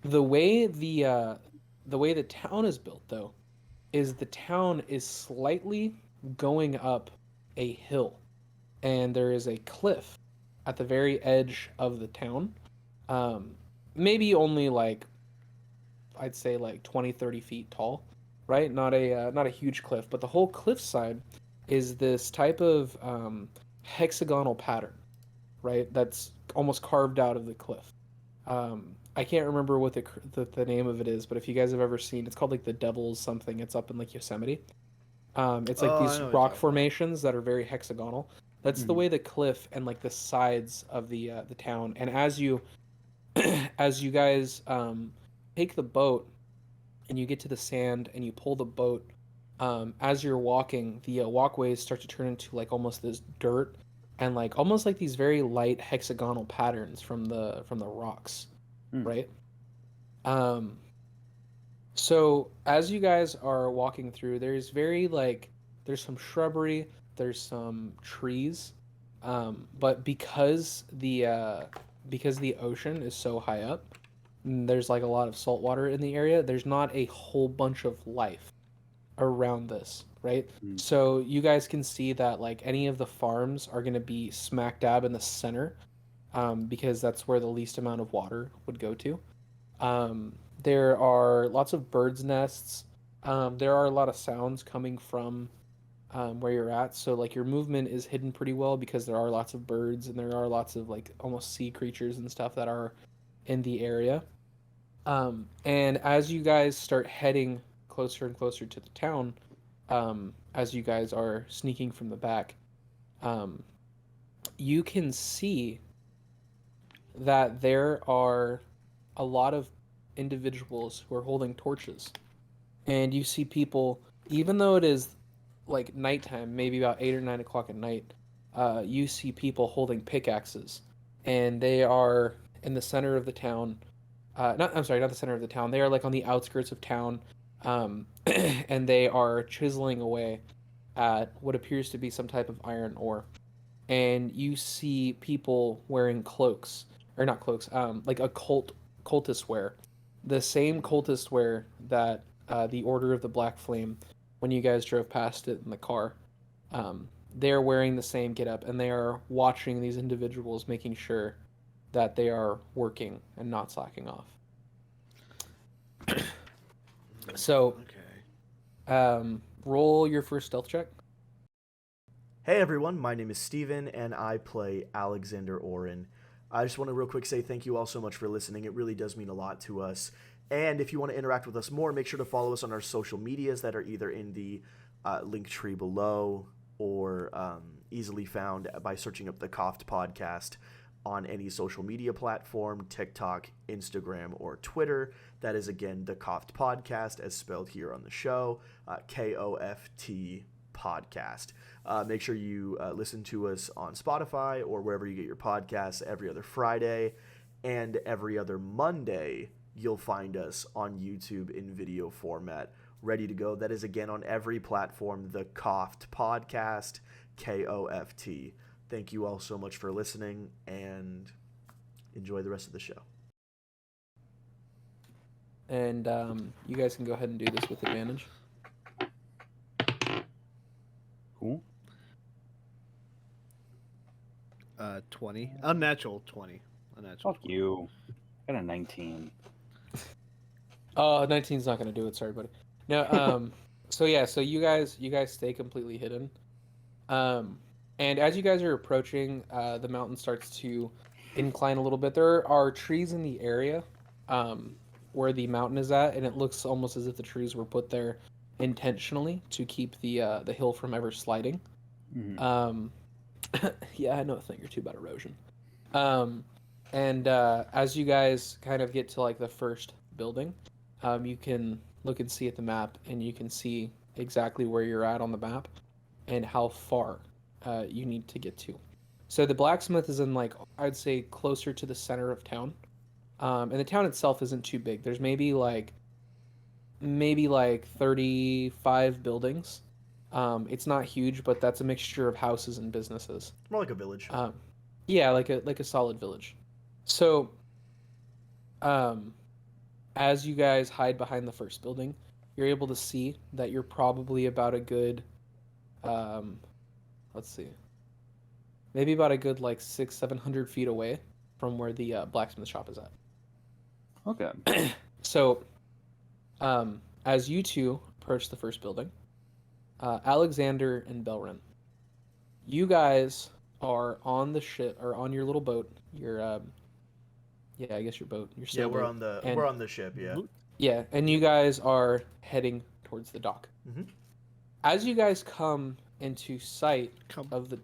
the way the town is built, though, is the town is slightly going up a hill, and there is a cliff at the very edge of the town. Um, Maybe only like I'd say like 20, 30 feet tall, right? Not a huge cliff, but the whole cliffside is this type of hexagonal pattern, right? That's almost carved out of the cliff. I can't remember what the name of it is, but if you guys have ever seen, it's called like the Devil's something. It's up in like Yosemite. It's like Oh, I these know what you're rock talking about. formations that are very hexagonal. That's the way the cliff and like the sides of the town. And as you guys take the boat and you get to the sand and you pull the boat, as you're walking, the walkways start to turn into like almost this dirt and like almost like these very light hexagonal patterns from the rocks, right? Um, so as you guys are walking through, there's some shrubbery, there's some trees, but because the ocean is so high up, there's like a lot of salt water in the area. There's not a whole bunch of life around this, right? So you guys can see that like any of the farms are going to be smack dab in the center, because that's where the least amount of water would go to. There are lots of birds' nests. There are a lot of sounds coming from where you're at. So like your movement is hidden pretty well because there are lots of birds and there are lots of like almost sea creatures and stuff that are in the area. And as you guys start heading closer and closer to the town, as you guys are sneaking from the back, um, you can see that there are a lot of individuals who are holding torches. And you see people, even though it is like nighttime, maybe about 8 or 9 o'clock at night, you see people holding pickaxes. And they are in the center of the town. I'm sorry, not the center of the town. They are like on the outskirts of town. And they are chiseling away at what appears to be some type of iron ore. And you see people wearing cloaks, or not cloaks, like a cultist wear, the same cultist wear that the Order of the Black Flame, when you guys drove past it in the car, they're wearing the same getup, and they are watching these individuals, making sure that they are working and not slacking off. So, roll your first stealth check. Hey everyone, my name is Steven and I play Alexander Oren. I just want to real quick say thank you all so much for listening. It really does mean a lot to us. And if you want to interact with us more, make sure to follow us on our social medias that are either in the link tree below or easily found by searching up the K.O.F.T podcast on any social media platform, TikTok, Instagram, or Twitter. That is, again, the K.O.F.T podcast as spelled here on the show, K.O.F.T podcast. Make sure you listen to us on Spotify or wherever you get your podcasts every other Friday, and every other Monday you'll find us on YouTube in video format, ready to go. That is, again, on every platform, the K.O.F.T podcast, K.O.F.T. Thank you all so much for listening, and enjoy the rest of the show. And you guys can go ahead and do this with advantage. Cool. 20. Unnatural 20. Unnatural. Fuck you. Got a 19. 19's not gonna do it. Sorry, buddy. No. So yeah. So you guys stay completely hidden. And as you guys are approaching, the mountain starts to incline a little bit. There are trees in the area, where the mountain is at, and it looks almost as if the trees were put there intentionally to keep the hill from ever sliding. Mhm. Yeah, I know a thing or two about erosion. And as you guys kind of get to like the first building, you can look and see at the map, and you can see exactly where you're at on the map and how far you need to get to. So the blacksmith is in like I'd say closer to the center of town, and the town itself isn't too big. There's maybe like 35 buildings. It's not huge, but that's a mixture of houses and businesses. More like a village. Yeah, like a solid village. So, um, as you guys hide behind the first building, you're able to see that you're probably about a good, um, let's see, maybe about a good like 600-700 feet away from where the blacksmith shop is at. Okay. So, as you two approach the first building, Alexander and Belrin, you guys are on the ship or on your little boat. Your yeah, I guess your boat. Your Yeah, sailboat. we're on the ship. Yeah. Yeah, and you guys are heading towards the dock. Mhm. As you guys come into sight Come. of the.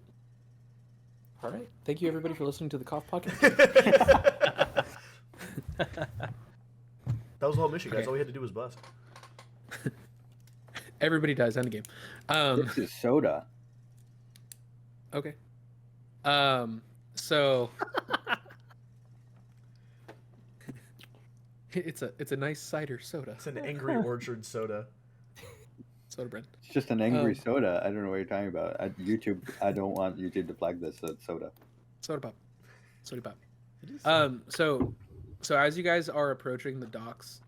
All right, thank you everybody for listening to the K.O.F.T podcast. That was the whole mission, guys. Okay. All we had to do was bust. Everybody dies. End game. This is soda. Okay. So it's a nice cider soda. It's an Angry Orchard soda. Soda brand. It's just an angry soda. I don't know what you're talking about. YouTube. I don't want YouTube to flag this. So it's soda. Soda pop. Soda pop. So as you guys are approaching the docks,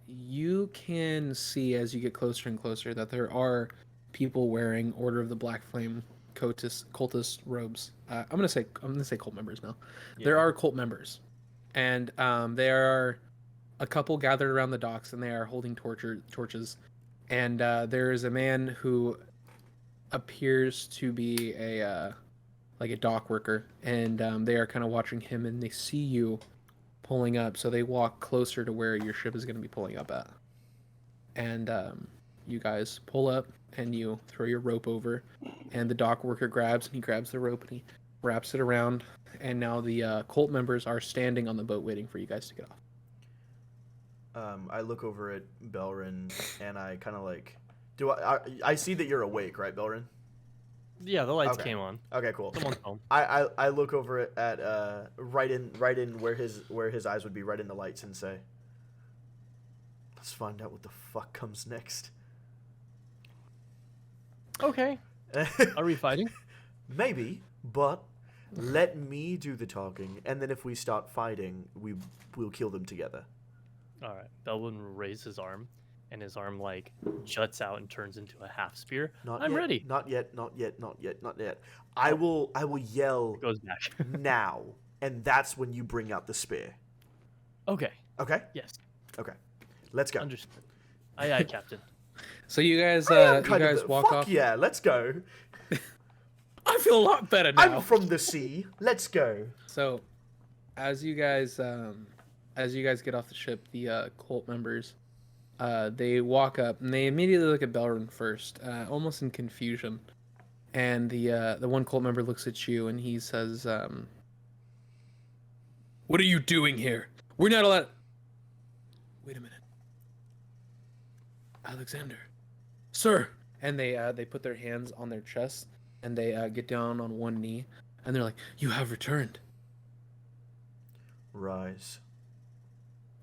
you can see as you get closer and closer that there are people wearing Order of the Black Flame cultist robes. I'm gonna say cult members now. Yeah. There are cult members, and there are a couple gathered around the docks, and they are holding torches. And there is a man who appears to be a dock worker, and they are kind of watching him, and they see you pulling up, so they walk closer to where your ship is going to be pulling up at. And you guys pull up, and you throw your rope over, and the dock worker grabs the rope, and he wraps it around, and now the cult members are standing on the boat waiting for you guys to get off. I look over at Belrin, and I kind of like, I see that you're awake, right, Belrin? Yeah, the lights Okay. came on. Okay, cool. Someone's home. I look over at right in where his eyes would be, right in the lights, and say, let's find out what the fuck comes next. Okay. Are we fighting? Maybe, but let me do the talking, and then if we start fighting, we'll kill them together. All right. Belwin will raise his arm, and his arm like juts out and turns into a half spear. I'm yet, ready. Not yet. I will yell Goes back. now, and that's when you bring out the spear. Okay. Okay? Yes. Okay. Let's go. Understood. Aye, Captain. So you guys walk fuck off. yeah, let's go. I feel a lot better now. I'm from the sea. Let's go. So, as you guys get off the ship, the cult members, they walk up and they immediately look at Belrin first, almost in confusion. And the one cult member looks at you and he says, "What are you doing here? We're not allowed." Wait a minute, Alexander, sir. And they put their hands on their chest and they get down on one knee and they're like, "You have returned." Rise.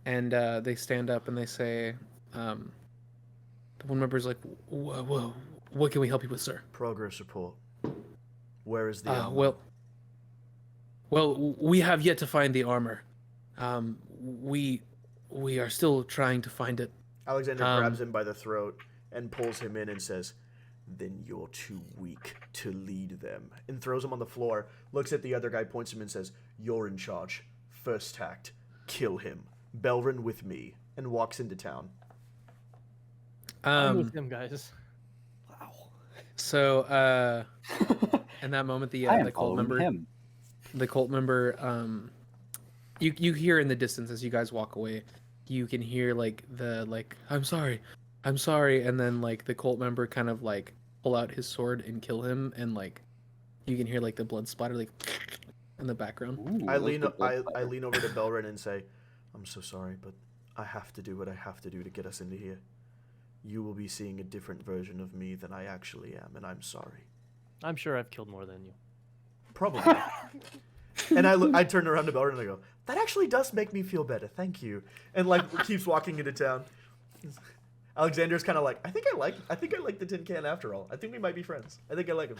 And they stand up and they say, the one member's like, whoa, what can we help you with, sir? Progress report. Where is the armor? Well, we have yet to find the armor. We are still trying to find it. Alexander grabs him by the throat and pulls him in and says, then you're too weak to lead them. And throws him on the floor, looks at the other guy, points him and says, you're in charge. First tact, kill him. Belrin with me. And walks into town. I'm with him, guys. Wow. So, in that moment, the cult member, you hear in the distance as you guys walk away, you can hear I'm sorry, I'm sorry, and then like the cult member kind of like pull out his sword and kill him, and like you can hear like the blood splatter like in the background. Ooh, I that was lean good blood I splatter. lean over to Belrin and say, "I'm so sorry, but I have to do what I have to do to get us into here. You will be seeing a different version of me than I actually am, and I'm sorry." I'm sure I've killed more than you. Probably. And I turn around to Belrin and I go, "That actually does make me feel better. Thank you." And like keeps walking into town. Alexander's kind of like, I think I like the tin can after all. I think we might be friends. I think I like him.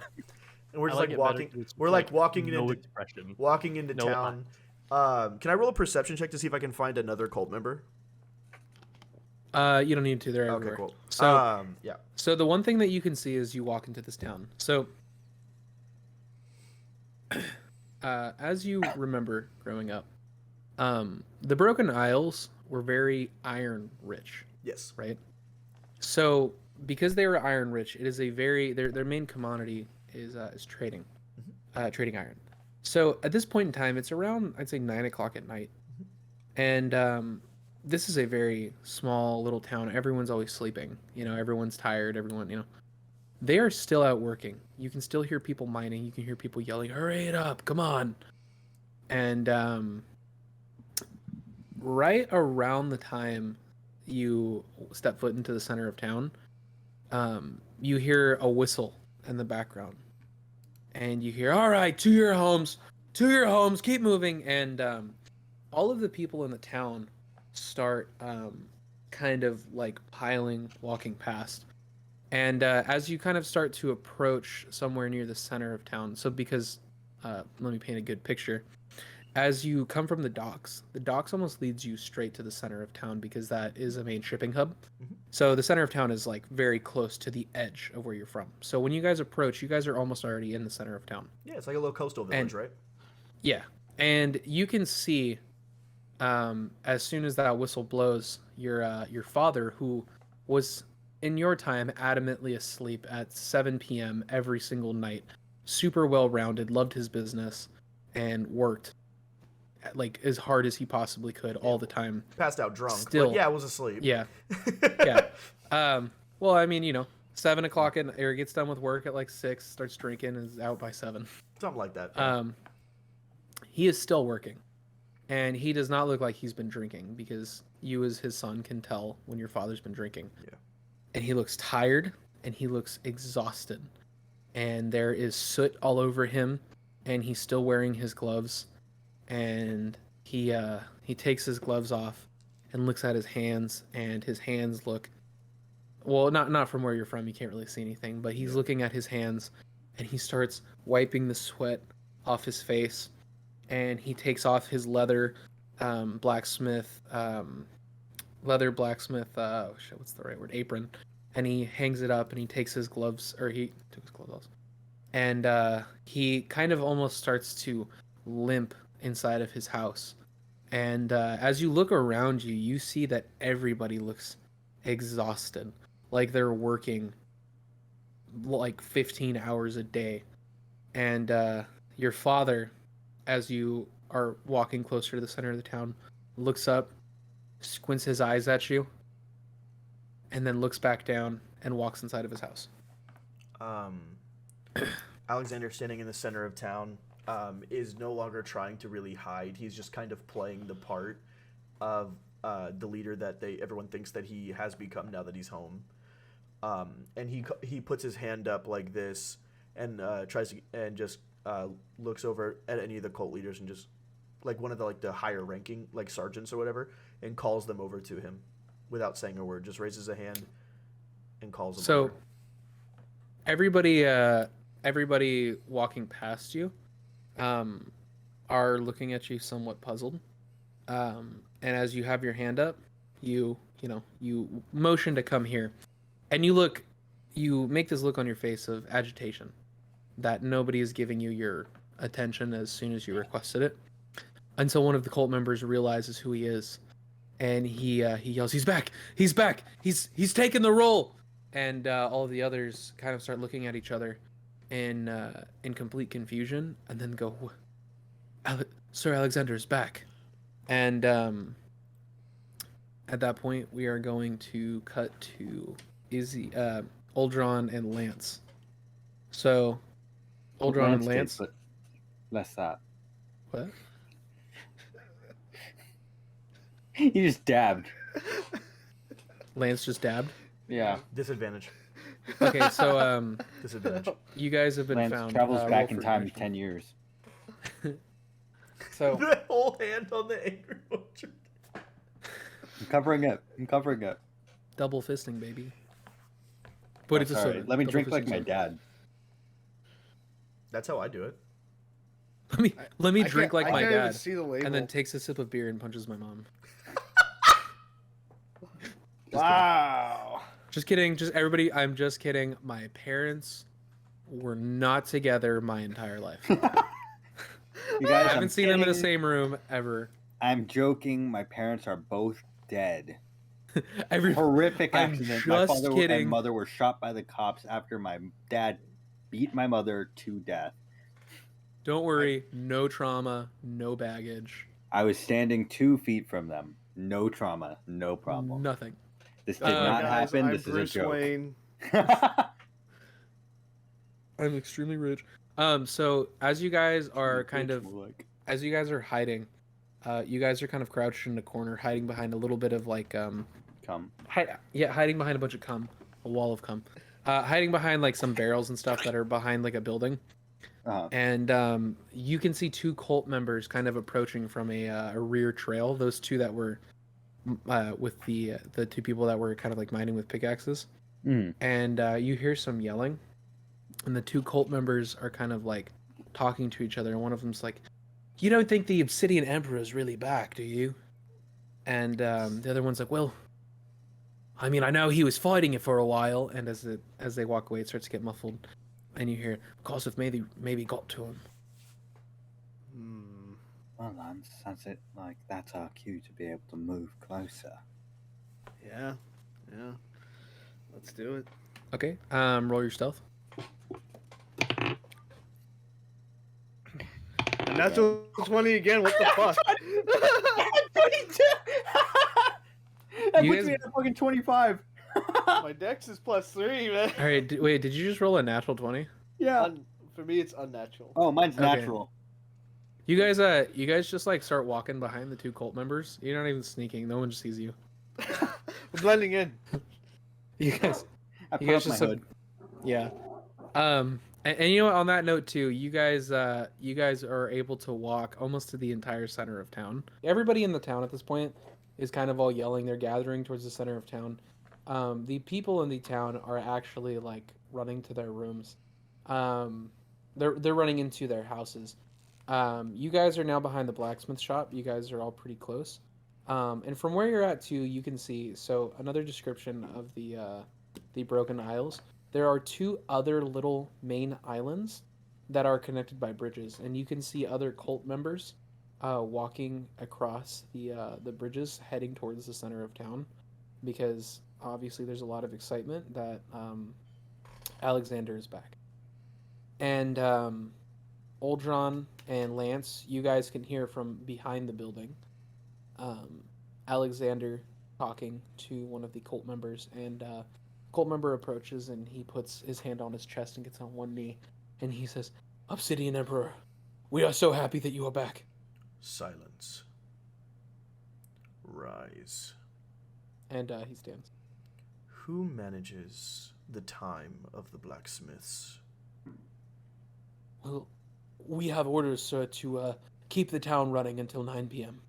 And we're I just like like it better walking. 'cause it's We're like like walking no into expression. walking into No town. Can I roll a perception check to see if I can find another cult member? You don't need to. They're Okay, everywhere. cool. So, Yeah. so the one thing that you can see as you walk into this town. So, as you remember growing up, the Broken Isles were very iron rich, Yes. right? So, because they were iron rich, it is a very their main commodity is trading, trading iron. So at this point in time, it's around I'd say 9 o'clock at night, and this is a very small little town. Everyone's always sleeping. You know, everyone's tired. Everyone, you know, they are still out working. You can still hear people mining. You can hear people yelling, "Hurry it up! Come on!" And right around the time you step foot into the center of town, you hear a whistle in the background, and you hear, "All right, to your homes, keep moving." And all of the people in the town start kind of like piling, walking past. And as you kind of start to approach somewhere near the center of town, so because let me paint a good picture. As you come from the docks almost leads you straight to the center of town because that is a main shipping hub. Mhm. So the center of town is like very close to the edge of where you're from. So when you guys approach, you guys are almost already in the center of town. Yeah, it's like a little coastal village, And right? yeah, and you can see as soon as that whistle blows, your father, who was in your time adamantly asleep at 7 p.m. every single night, super well rounded, loved his business, and worked like as hard as he possibly could all the time. Passed out drunk, but Still, yeah, I was asleep. yeah, yeah. Well, I mean, you know, 7 o'clock, and or gets done with work at like 6, starts drinking, and is out by 7. Something like that. Yeah. He is still working, and he does not look like he's been drinking because you, as his son, can tell when your father's been drinking. Yeah. And he looks tired, and he looks exhausted, and there is soot all over him, and he's still wearing his gloves, and he takes his gloves off and looks at his hands, and his hands look, well, not from where you're from, you can't really see anything, but he's looking at his hands, and he starts wiping the sweat off his face, and he takes off his blacksmith what's the right word, apron, and he hangs it up, and he takes his gloves, or he took his gloves off, and he kind of almost starts to limp inside of his house. And as you look around you, you see that everybody looks exhausted, like they're working like 15 hours a day. And your father, as you are walking closer to the center of the town, looks up, squints his eyes at you, and then looks back down and walks inside of his house. Alexander, standing in the center of town, is no longer trying to really hide. He's just kind of playing the part of the leader that everyone thinks that he has become now that he's home. And he puts his hand up like this and tries to and just looks over at any of the cult leaders and just like one of the higher ranking like sergeants or whatever and calls them over to him without saying a word. Just raises a hand and calls them over. Everybody walking past you are looking at you somewhat puzzled. And as you have your hand up, you motion to come here, and you make this look on your face of agitation that nobody is giving you your attention as soon as you requested it, until one of the cult members realizes who he is, and he yells, "He's back! He's back! He's taken the role!" And all of the others kind of start looking at each other in complete confusion, and then go, Sir Alexander is back. And at that point, we are going to cut to Uldron and Lance. So, Uldron and did, Lance. but less that. What? He just dabbed. Lance just dabbed. Yeah. Disadvantage. Okay, so Disadvantage. you guys have been Lance found. travels roll back in for time initiative. 10 years. So The whole hand on the angry orchard. I'm covering it. double fisting, baby. But it's a Sorry. soda. Let me Double drink like fisting my soda. dad. That's how I do it. Let me I drink can't- like I my can't even dad, see the label. and then takes a sip of beer and punches my mom. Wow. Just kidding. Just everybody. I'm just kidding. My parents were not together my entire life. You guys, I haven't I'm seen them in the kidding. same room ever. I'm joking. My parents are both dead. Every Horrific I'm accident. My just father kidding. and mother were shot by the cops after my dad beat my mother to death. Don't worry. No trauma. No baggage. I was standing 2 feet from them. No trauma. No problem. Nothing. This did Hey, not guys, happen. I'm This Bruce is a joke. Wayne. I'm extremely rich. So as you guys are as you guys are hiding, you guys are kind of crouched in a corner, hiding behind a little bit of like Come. hiding behind a bunch of cum, a wall of cum, hiding behind like some barrels and stuff that are behind like a building, and you can see 2 cult members kind of approaching from a rear trail. Those 2 that were with the 2 people that were kind of like mining with pickaxes, and you hear some yelling. And the 2 cult members are kind of like talking to each other, and one of them's like, "You don't think the Obsidian Emperor is really back, do you?" And the other one's like, "Well, I mean, I know he was fighting it for a while." And as they walk away, it starts to get muffled, and you hear, "K.O.F.T maybe got to him." Well, Lance, that's it. Like, that's our cue to be able to move closer. Yeah. Let's do it. Okay, roll your stealth. And that's 20 again. What the fuck? That You puts guys- me at a fucking 25. My dex is +3, man. All right, wait, did you just roll a natural 20? Yeah. For me, it's unnatural. Oh, mine's Okay. natural. You guys just like start walking behind the 2 cult members. You're not even sneaking. No one sees you. We're blending in. You guys. I You put guys up my just hood. Yeah. And you know what, on that note too, you guys are able to walk almost to the entire center of town. Everybody in the town at this point is kind of all yelling. They're gathering towards the center of town. The people in the town are actually like running to their rooms. They're running into their houses. You guys are now behind the blacksmith shop. You guys are all pretty close. And from where you're at too, you can see, so another description of the Broken Isles. There are 2 other little main islands that are connected by bridges, and you can see other cult members walking across the bridges, heading towards the center of town, because obviously there's a lot of excitement that Alexander is back. And Uldron and Lance, you guys can hear from behind the building Alexander talking to one of the cult members, and cult member approaches and he puts his hand on his chest and gets on one knee, and he says, "Obsidian Emperor, we are so happy that you are back." Silence. Rise. And he stands. Who manages the time of the blacksmiths? "Well, we have orders, sir, to keep the town running until 9 p.m.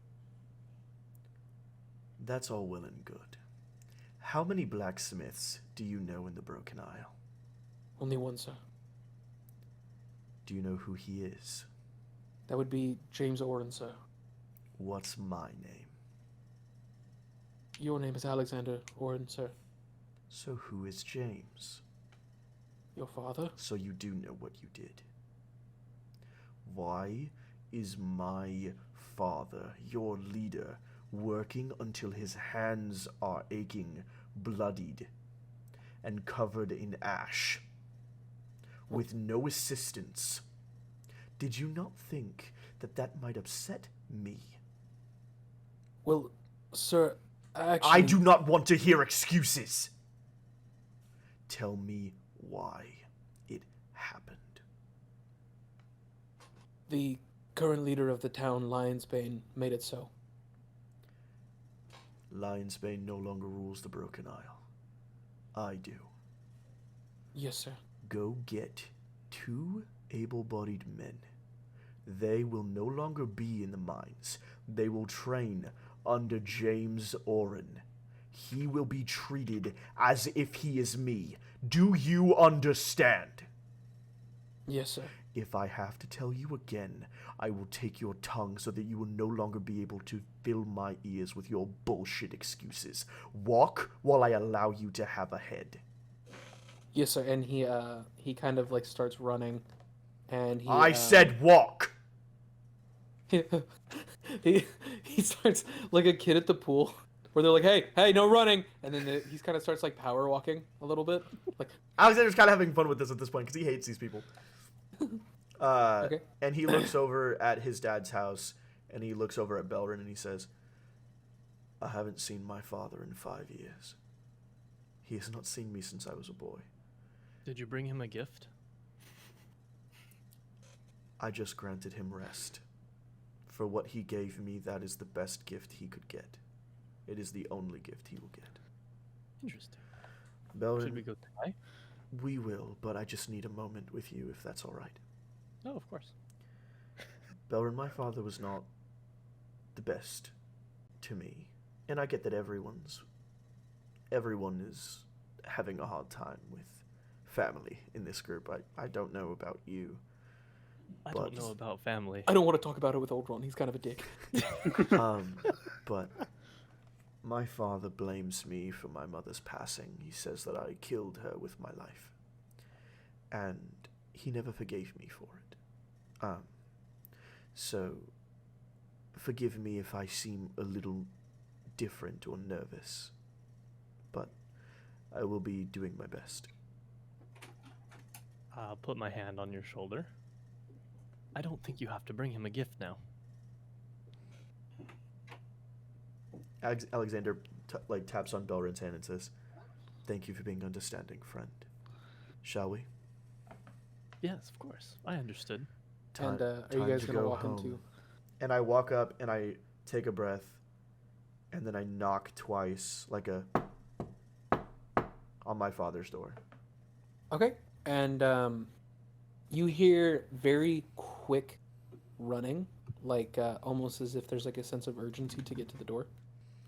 That's all well and good. How many blacksmiths do you know in the Broken Isle? Only one, sir. Do you know who he is? That would be James Oren, sir. What's my name? Your name is Alexander Oren, sir. So who is James? Your father? So you do know what you did. Why is my father, your leader, working until his hands are aching, bloodied, and covered in ash, with no assistance? Did you not think that that might upset me? Well, sir, Actually, I do not want to hear excuses. Tell me why it happened. the current leader of the town, Lionsbane, made it so. Lionsbane no longer rules the Broken Isle. I do. Yes, sir. Go get 2 able-bodied men. They will no longer be in the mines. They will train under James Oren. He will be treated as if he is me. Do you understand? Yes, sir. If I have to tell you again, I will take your tongue so that you will no longer be able to fill my ears with your bullshit excuses. Walk while I allow you to have a head. Yes, sir. And he kind of like starts running, and I said walk! he starts like a kid at the pool, where they're like, "Hey, no running!" And then he kind of starts like power walking a little bit, like. Alexander's kind of having fun with this at this point because he hates these people. Okay. And he looks over at his dad's house, and he looks over at Belrin, and he says, I haven't seen my father in 5 years. He has not seen me since I was a boy. Did you bring him a gift? I just granted him rest. For what he gave me, that is the best gift he could get. It is the only gift he will get. Interesting. Belrin, Should we go try? we will, but I just need a moment with you, if that's all right. Oh, of course. Belrin, my father was not the best to me. And I get that everyone is having a hard time with family in this group. I don't know about you. I don't know about family. I don't want to talk about it with Old Ron. He's kind of a dick. But my father blames me for my mother's passing. He says that I killed her with my life. And he never forgave me for it. So forgive me if I seem a little different or nervous, but I will be doing my best. I'll put my hand on your shoulder. I don't think you have to bring him a gift now. Alexander taps on Belrin's hand and says, "Thank you for being understanding, friend. Shall we?" Yes, of course. I understood. And are you guys gonna walk into? And I walk up and I take a breath, and then I knock twice, like on my father's door. Okay. And you hear very quick running, like almost as if there's like a sense of urgency to get to the door.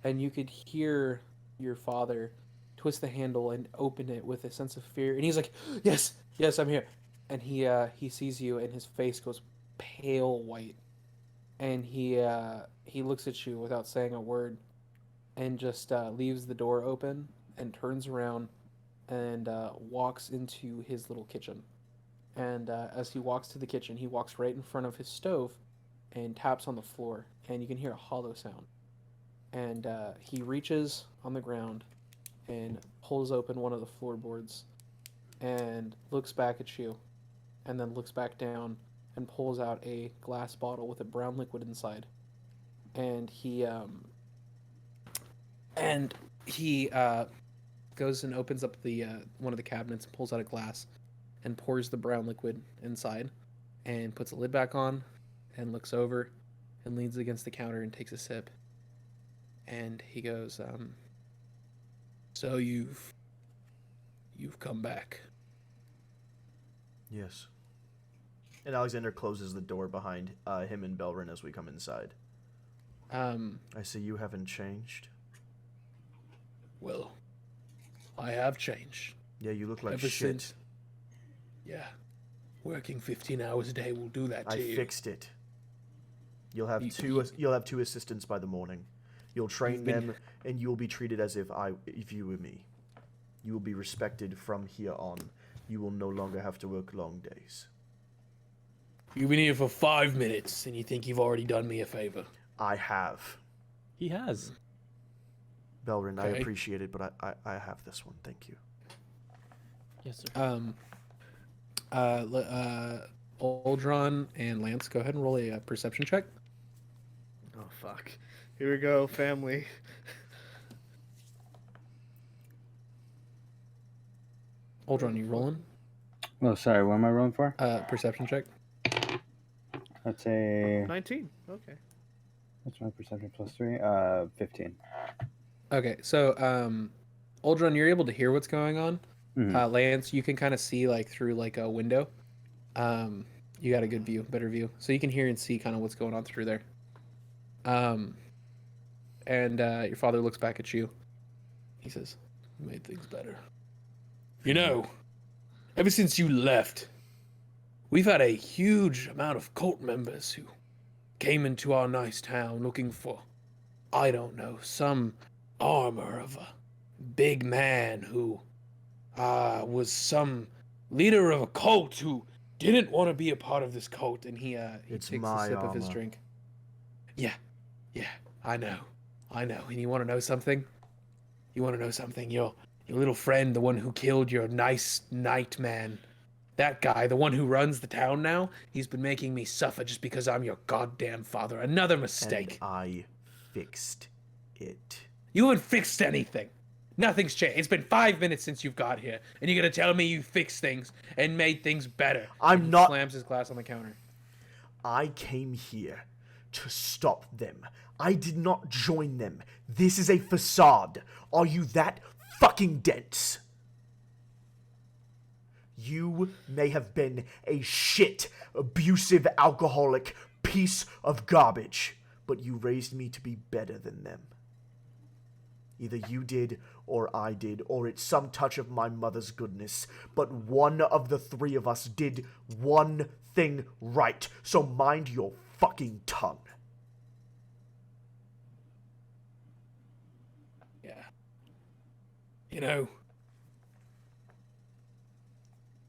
And you could hear your father twist the handle and open it with a sense of fear. And he's like, yes, I'm here. And he sees you, and his face goes pale white. And he looks at you without saying a word, and just leaves the door open and turns around and walks into his little kitchen. And as he walks to the kitchen, he walks right in front of his stove and taps on the floor, and you can hear a hollow sound. And he reaches on the ground and pulls open one of the floorboards and looks back at you, and then looks back down and pulls out a glass bottle with a brown liquid inside. And he goes and opens up the one of the cabinets and pulls out a glass and pours the brown liquid inside and puts the lid back on and looks over and leans against the counter and takes a sip. And he goes, so you've come back. Yes. And Alexander closes the door behind him and Belrin as we come inside. I see you haven't changed. Well, I have changed. Yeah, you look like Ever shit. since. Yeah. Working 15 hours a day will do that to you. I fixed it. You'll have two assistants by the morning. You'll train them, and you will be treated as if you were me. You will be respected from here on. You will no longer have to work long days. You've been here for 5 minutes, and you think you've already done me a favor. I have. He has. Belrin, I Okay. appreciate it, but I have this one. Thank you. Yes, sir. Aldron and Lance, go ahead and roll a perception check. Oh fuck. Here we go, family. Uldron, you rolling? Oh, sorry. What am I rolling for? Perception check. That's a. 19. Okay. What's my perception plus 3? 15. Okay, so Uldron, you're able to hear what's going on. Mhm. Lance, you can kind of see like through like a window. You got a good view, better view, so you can hear and see kind of what's going on through there. And your father looks back at you. He says, "You made things better. You know, ever since you left, we've had a huge amount of cult members who came into our nice town looking for, I don't know, some armor of a big man who was some leader of a cult who didn't want to be a part of this cult." And he It's takes my a sip of his armor. drink. Yeah, I know. And you want to know something? Your little friend, the one who killed your nice knight man, that guy, the one who runs the town now, he's been making me suffer just because I'm your goddamn father. Another mistake. And I fixed it. You haven't fixed anything. Nothing's changed. It's been 5 minutes since you've got here, and you're gonna tell me you fixed things and made things better. I'm And he not- slams his glass on the counter. I came here to stop them. I did not join them. This is a facade. Are you that fucking dense? You may have been a shit, abusive, alcoholic piece of garbage, but you raised me to be better than them. Either you did, or I did, or it's some touch of my mother's goodness, but one of the three of us did one thing right, so mind your fucking tongue. Yeah. You know,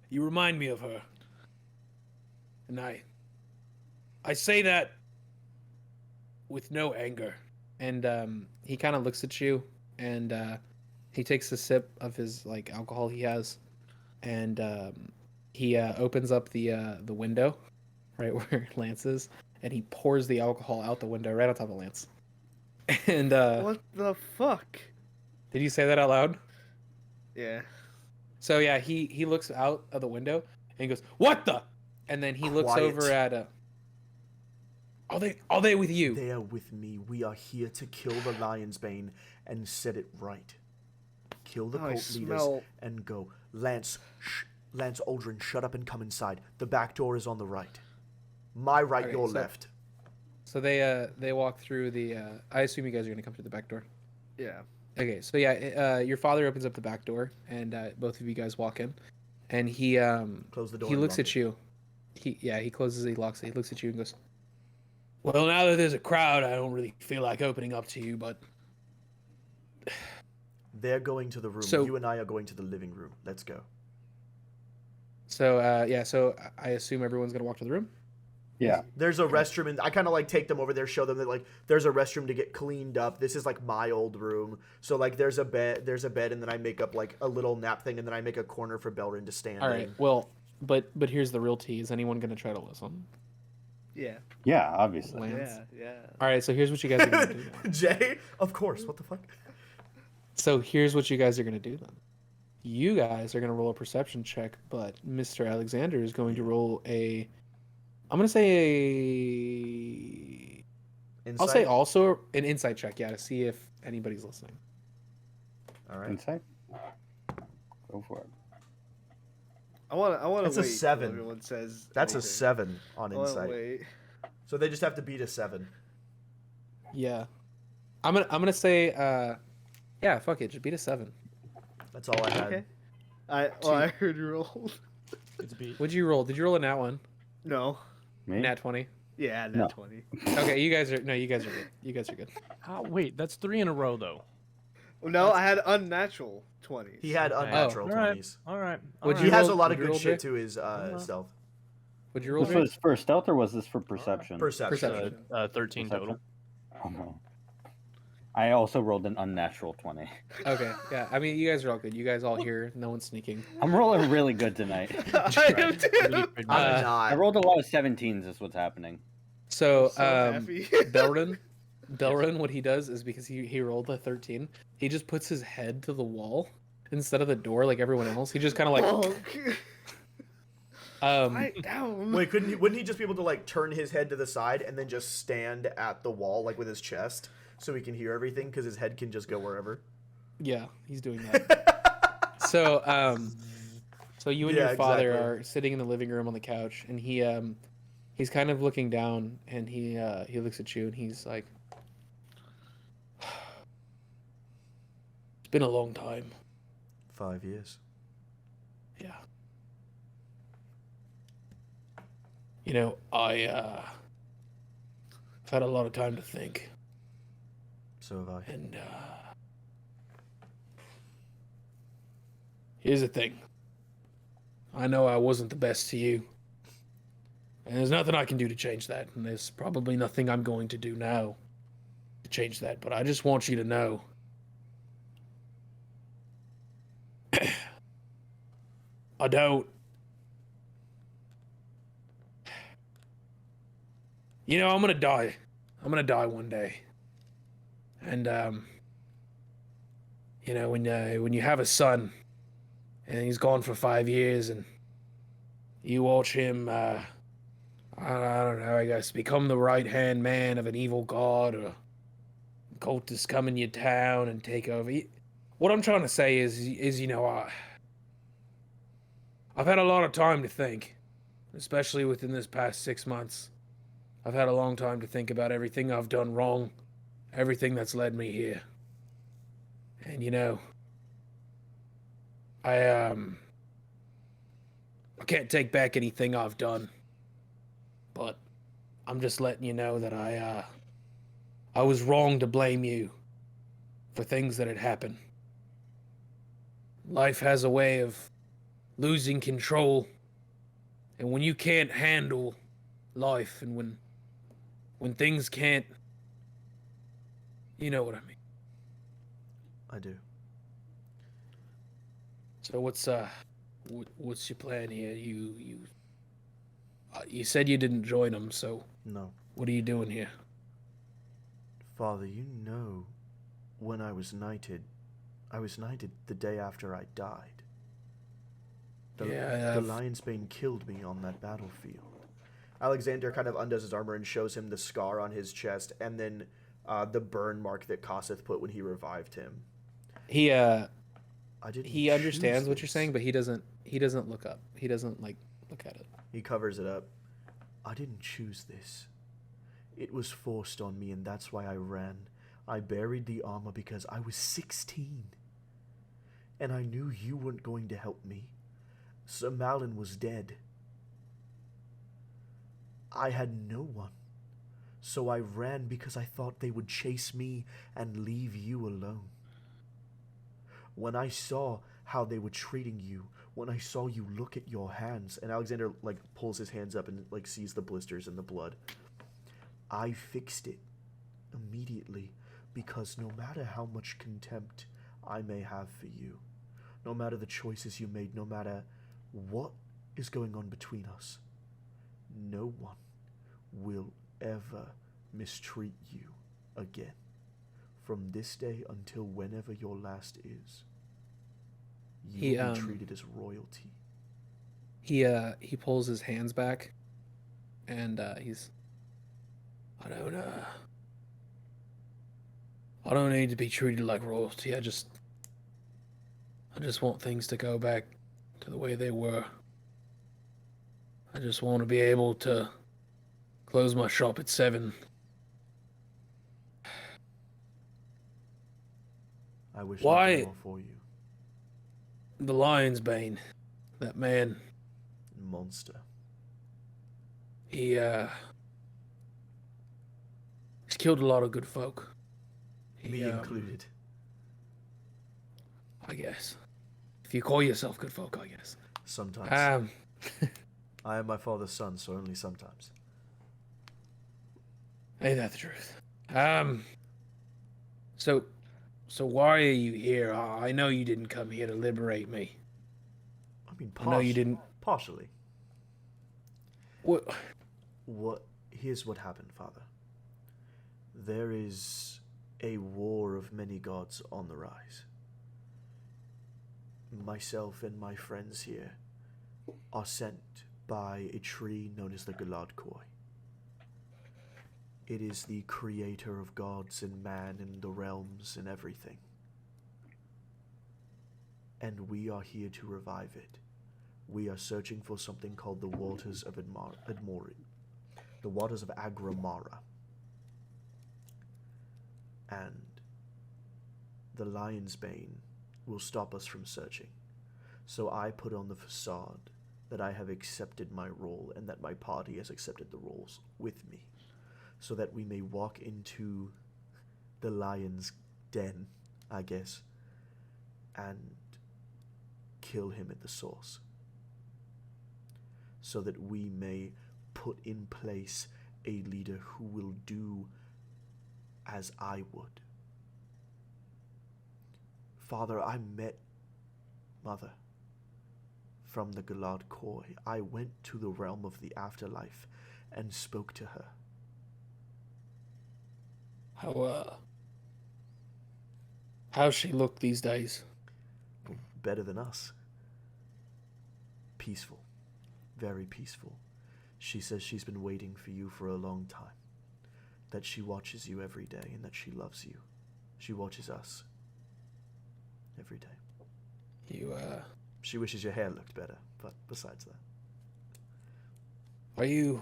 you remind me of her. And I say that with no anger. And he kind of looks at you, and he takes a sip of his like alcohol he has, and he opens up the window right where Lance is, and he pours the alcohol out the window right on top of Lance. And What the fuck? did you say that out loud? Yeah. So yeah, he looks out of the window and he goes, "What the?" And then he looks Quiet. over at Are they with you? They are with me. We are here to kill the Lion's Bane and set it right. Kill the Oh, I cult leaders smell- and go. Lance, Lance Aldrin, shut up and come inside. The back door is on the right. My right, Okay, your so- left. So they walk through the. I assume you guys are gonna come through the back door. Yeah. Okay, so yeah, your father opens up the back door, and both of you guys walk in, and he Close the door. he and looks lock at it. you. He closes it, he locks it. He looks at you and goes, "Well, now that there's a crowd, I don't really feel like opening up to you, but They're going to the room. So- You and I are going to the living room. Let's go. so yeah, so I assume everyone's gonna walk to the room." Yeah. There's a restroom, and I kind of like take them over there, show them that like there's a restroom to get cleaned up. This is like my old room, so like there's a bed, and then I make up like a little nap thing, and then I make a corner for Belrin to stand All right. in. Well, but here's the real tea: is anyone gonna try to listen? Yeah. Yeah, obviously. Lance. Yeah. All right. So here's what you guys are gonna do. Now. Jay, of course. What the fuck? So here's what you guys are gonna do then. You guys are gonna roll a perception check, but Mr. Alexander is going to roll a. I'm gonna say a. I'll say Insight? also an insight check, yeah, to see if anybody's listening. All right. Insight? Go for it. I want to That's a wait till 7. everyone says That's a anything. 7 on I wanna insight. wait. So they just have to beat a 7. Yeah, I'm gonna say yeah, fuck it, just beat a 7. That's all I had. Okay. I heard you roll. It's beat. What'd you roll? Did you roll a nat 1? No. Me? Nat 20. Yeah, No. net 20. Okay, you guys are good. You guys are good. Wait, that's 3 in a row though. No, I had unnatural 20s. He had Okay. unnatural All right. 20s. All right. Would He you has roll- a lot would of you good roll, shit Jay? to his stealth. Would you roll? This Jay? was for stealth or was this for perception? Perception. 13 total. Oh no. I also rolled an unnatural 20. Okay, yeah. I mean, you guys are all good. You guys all here. No one's sneaking. I'm rolling really good tonight. I am too. I'm not. I rolled a lot of 17s is what's happening. So, So happy. Belrin, what he does is because he rolled a 13, he just puts his head to the wall instead of the door like everyone else. He just kind of like Quiet down. Wait, wouldn't he just be able to like turn his head to the side and then just stand at the wall like with his chest so he can hear everything because his head can just go wherever? Yeah, he's doing that. So so you and Yeah, your father exactly. are sitting in the living room on the couch, and he's kind of looking down, and he looks at you, and he's like, "It's been a long time." 5 years. Yeah. You know, I've had a lot of time to think, So have I. and here's the thing. I know I wasn't the best to you, and there's nothing I can do to change that, and there's probably nothing I'm going to do now to change that, but I just want you to know I don't. You know, I'm gonna die. I'm gonna die one day. And you know, when you have a son, and he's gone for 5 years, and you watch him, I don't know, I guess, become the right hand man of an evil god, or cultists come in your town and take over. What I'm trying to say is you know, I've had a lot of time to think, especially within this past 6 months. I've had a long time to think about everything I've done wrong, everything that's led me here. And you know, I can't take back anything I've done, but I'm just letting you know that I was wrong to blame you for things that had happened. Life has a way of losing control, and when you can't handle life, and when things can't, you know what I mean. I do. So what's your plan here? You said you didn't join them, so No. what are you doing here? Father, you know when I was knighted the day after I died. The lion's bane killed me on that battlefield. Alexander kind of undoes his armor and shows him the scar on his chest, and then the burn mark that Kosseth put when he revived him. He didn't he understands choose what you're this. saying, but he doesn't look up. He doesn't like look at it. He covers it up. I didn't choose this. It was forced on me, and that's why I ran. I buried the armor because I was 16. And I knew you weren't going to help me. Sir Malin was dead. I had no one. So I ran because I thought they would chase me and leave you alone. When I saw how they were treating you, when I saw you look at your hands, and Alexander like pulls his hands up and like sees the blisters and the blood, I fixed it immediately, because no matter how much contempt I may have for you, no matter the choices you made, no matter what is going on between us, no one will ever mistreat you again. From this day until whenever your last is, you will be treated as royalty. He pulls his hands back, and I don't need to be treated like royalty. I just want things to go back to the way they were. I just want to be able to close my shop at 7. I wish Why- nothing more for you. The Lion's Bane, that man, Monster. he's killed a lot of good folk. Me included. I guess. If you call yourself good folk, I guess. Sometimes. I am my father's son, so only sometimes. Ain't that the truth? So why are you here? I know you didn't come here to liberate me. I mean, I know you didn't. Partially. What? Here's what happened, Father. There is a war of many gods on the rise. Myself and my friends here are sent by a tree known as the Galadkoi. It is the creator of gods and man and the realms and everything. And we are here to revive it. We are searching for something called the Waters of Agramara. The Waters of Agramara. And the Lion's Bane will stop us from searching. So I put on the facade that I have accepted my role and that my party has accepted the roles with me, so that we may walk into the lion's den, I guess, and kill him at the source, so that we may put in place a leader who will do as I would. Father, I met Mother from the Galadkoi. I went to the realm of the afterlife and spoke to her. How's she look these days? Better than us. Peaceful. Very peaceful. She says she's been waiting for you for a long time. That she watches you every day and that she loves you. She watches us every day. She wishes your hair looked better, but besides that. Are you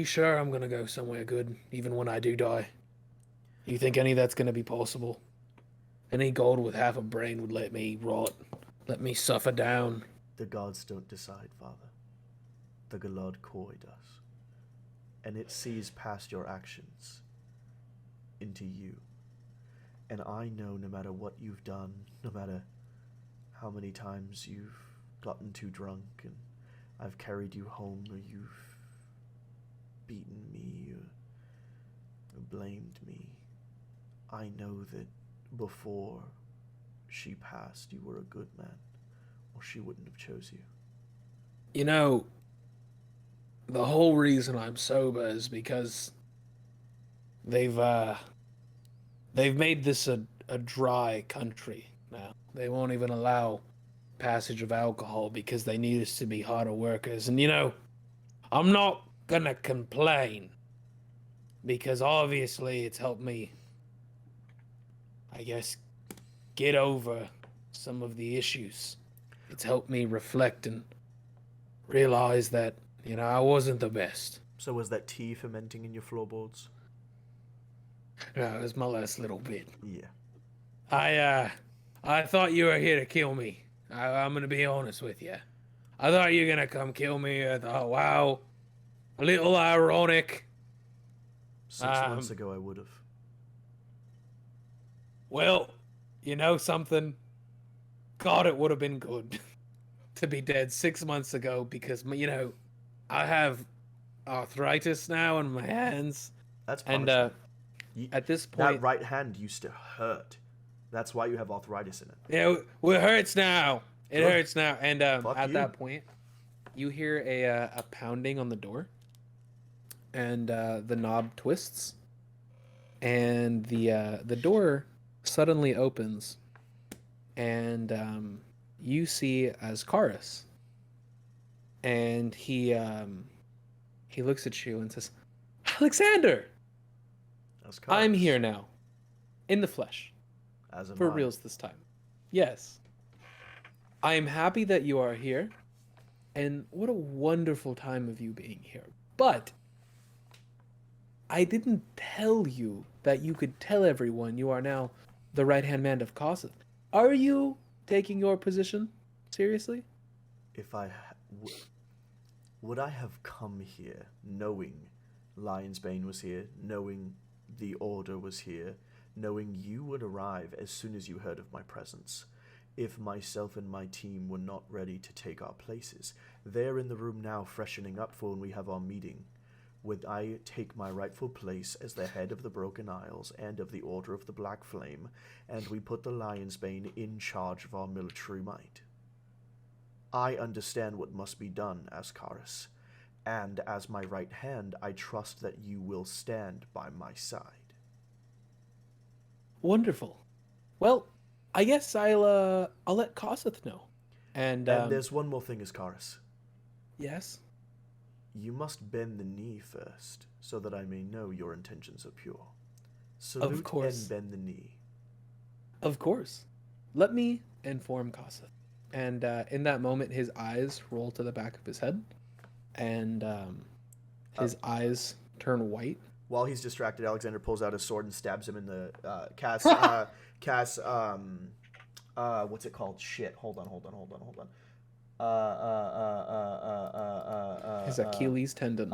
sure I'm gonna go somewhere good, even when I do die? You think any of that's gonna be possible? Any god with half a brain would let me rot, let me suffer down. The gods don't decide, Father. The Galadkoi does. And it sees past your actions into you. And I know no matter what you've done, no matter how many times you've gotten too drunk and I've carried you home, or you've beaten me or blamed me, I know that before she passed, you were a good man, or she wouldn't have chose you. You know, the whole reason I'm sober is because they've made this a dry country now. They won't even allow passage of alcohol because they need us to be harder workers. And you know, I'm not gonna complain because obviously it's helped me, I guess, get over some of the issues. It's helped me reflect and realize that, you know, I wasn't the best. So was that tea fermenting in your floorboards? No, it was my last little bit. Yeah. I thought you were here to kill me. I'm gonna be honest with you. I thought you were gonna come kill me. I thought, wow, a little ironic. 6 months ago, I would have. Well, you know something? God, it would have been good to be dead 6 months ago because, you know, I have arthritis now in my hands. That's punishment. At this point, that right hand used to hurt. That's why you have arthritis in it. Yeah, well, it hurts now. It Good. hurts now. And Fuck at you. that point, you hear a pounding on the door, and the knob twists, and the door suddenly opens, and you see Ascaris, and he looks at you and says, "Alexander, I'm here now, in the flesh." As am For I. reals this time. Yes. I am happy that you are here, and what a wonderful time of you being here. But I didn't tell you that you could tell everyone you are now the right-hand man of Kosseth. Are you taking your position seriously? If would I have come here knowing Lionsbane was here, knowing the Order was here, knowing you would arrive as soon as you heard of my presence, if myself and my team were not ready to take our places? They're in the room now freshening up for when we have our meeting. Would I take my rightful place as the head of the Broken Isles and of the Order of the Black Flame, and we put the Lionsbane in charge of our military might? I understand what must be done, Ascaris, and as my right hand, I trust that you will stand by my side. Wonderful. Well, I guess I'll let Kosseth know. And there's one more thing, Iskaris. yes. You must bend the knee first, so that I may know your intentions are pure. Of Salute course. and bend the knee. Of course. Let me inform Kosseth. And in that moment, his eyes roll to the back of his head, and his eyes turn white. While he's distracted, Alexander pulls out his sword and stabs him in the what's it called? Shit. Hold on. His Achilles tendon.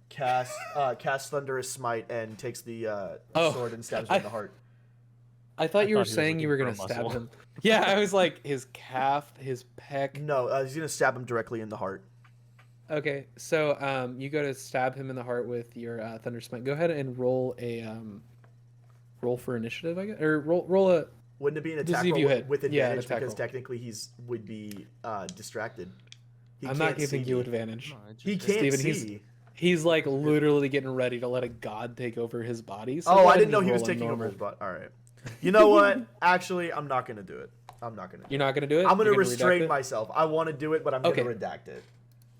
Cast Thunderous Smite and takes the sword and stabs him in the heart. I thought you were he was saying you were looking going for to a stab muscle. him. Yeah, I was like, his calf, his pec. No, he's gonna stab him directly in the heart. Okay, so you go to stab him in the heart with your Thunder Smite. Go ahead and roll a roll for initiative, I guess, or roll a. Wouldn't it be an to attack see if roll you hit. with Yeah, an advantage attack because roll. technically would be distracted. I'm not giving you advantage. He can't Steven, see. He's like literally getting ready to let a god take over his body. So Oh, go I ahead didn't and know just he was roll a taking over normal. his butt. All right. You know what? Actually, I'm not gonna do it. You're not gonna do it. I'm gonna You're restrain redact it? myself. I want to do it, but I'm Okay. gonna redact it.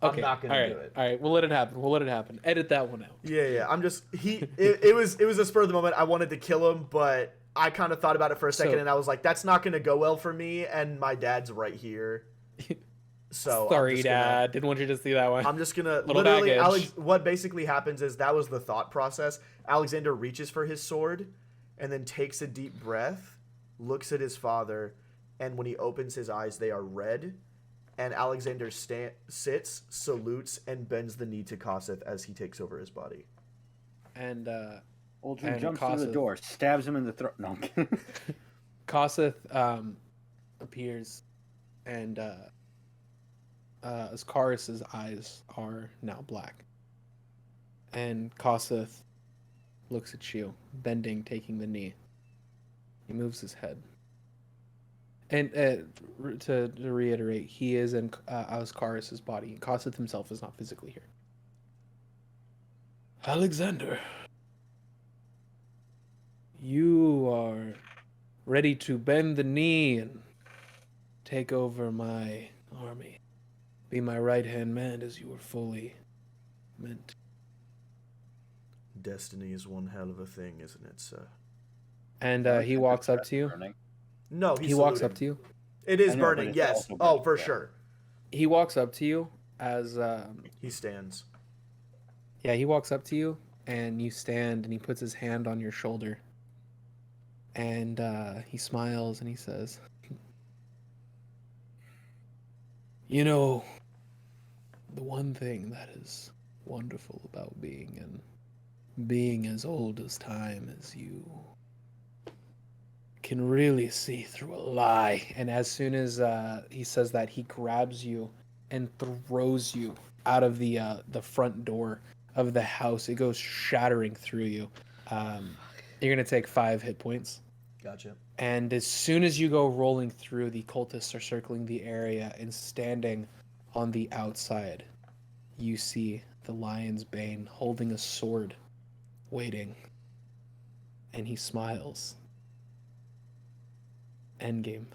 Okay. I'm not gonna All right. do it. All right. We'll let it happen. Edit that one out. Yeah. I'm just it was a spur of the moment. I wanted to kill him, but I kind of thought about it for a second, So- and I was like, that's not gonna go well for me. And my dad's right here. So Sorry, Dad. Didn't want you to see that one. I'm just gonna Little literally. baggage. What basically happens is that was the thought process. Alexander reaches for his sword, and then takes a deep breath, looks at his father, and when he opens his eyes, they are red. And Alexander sits, salutes, and bends the knee to Kosseth as he takes over his body. And Aldrin and jumps through the Kosseth- door, stabs him in the throat. No, I'm kidding. Kosseth appears, and Ascaris's eyes are now black. And Kosseth looks at you, bending, taking the knee. He moves his head. And to reiterate, he is in Ascaris's body. Kosseth himself is not physically here. Alexander, you are ready to bend the knee and take over my army. Be my right-hand man as you were fully meant. Destiny is one hell of a thing, isn't it, sir? And he walks up to you. Burning. No, he's He walks saluting. up to you. It is I know, but burning, it's yes. also Oh, burning, for yeah. sure. He walks up to you as He stands. yeah, he walks up to you and you stand and he puts his hand on your shoulder. And he smiles and he says, "You know, the one thing that is wonderful about being as old as time as you can really see through a lie." And as soon as he says that, he grabs you and throws you out of the front door of the house. It goes shattering through you. You're gonna take 5 hit points. Gotcha. And as soon as you go rolling through, the cultists are circling the area, and standing on the outside, you see the Lion's Bane holding a sword, waiting. And he smiles. Endgame.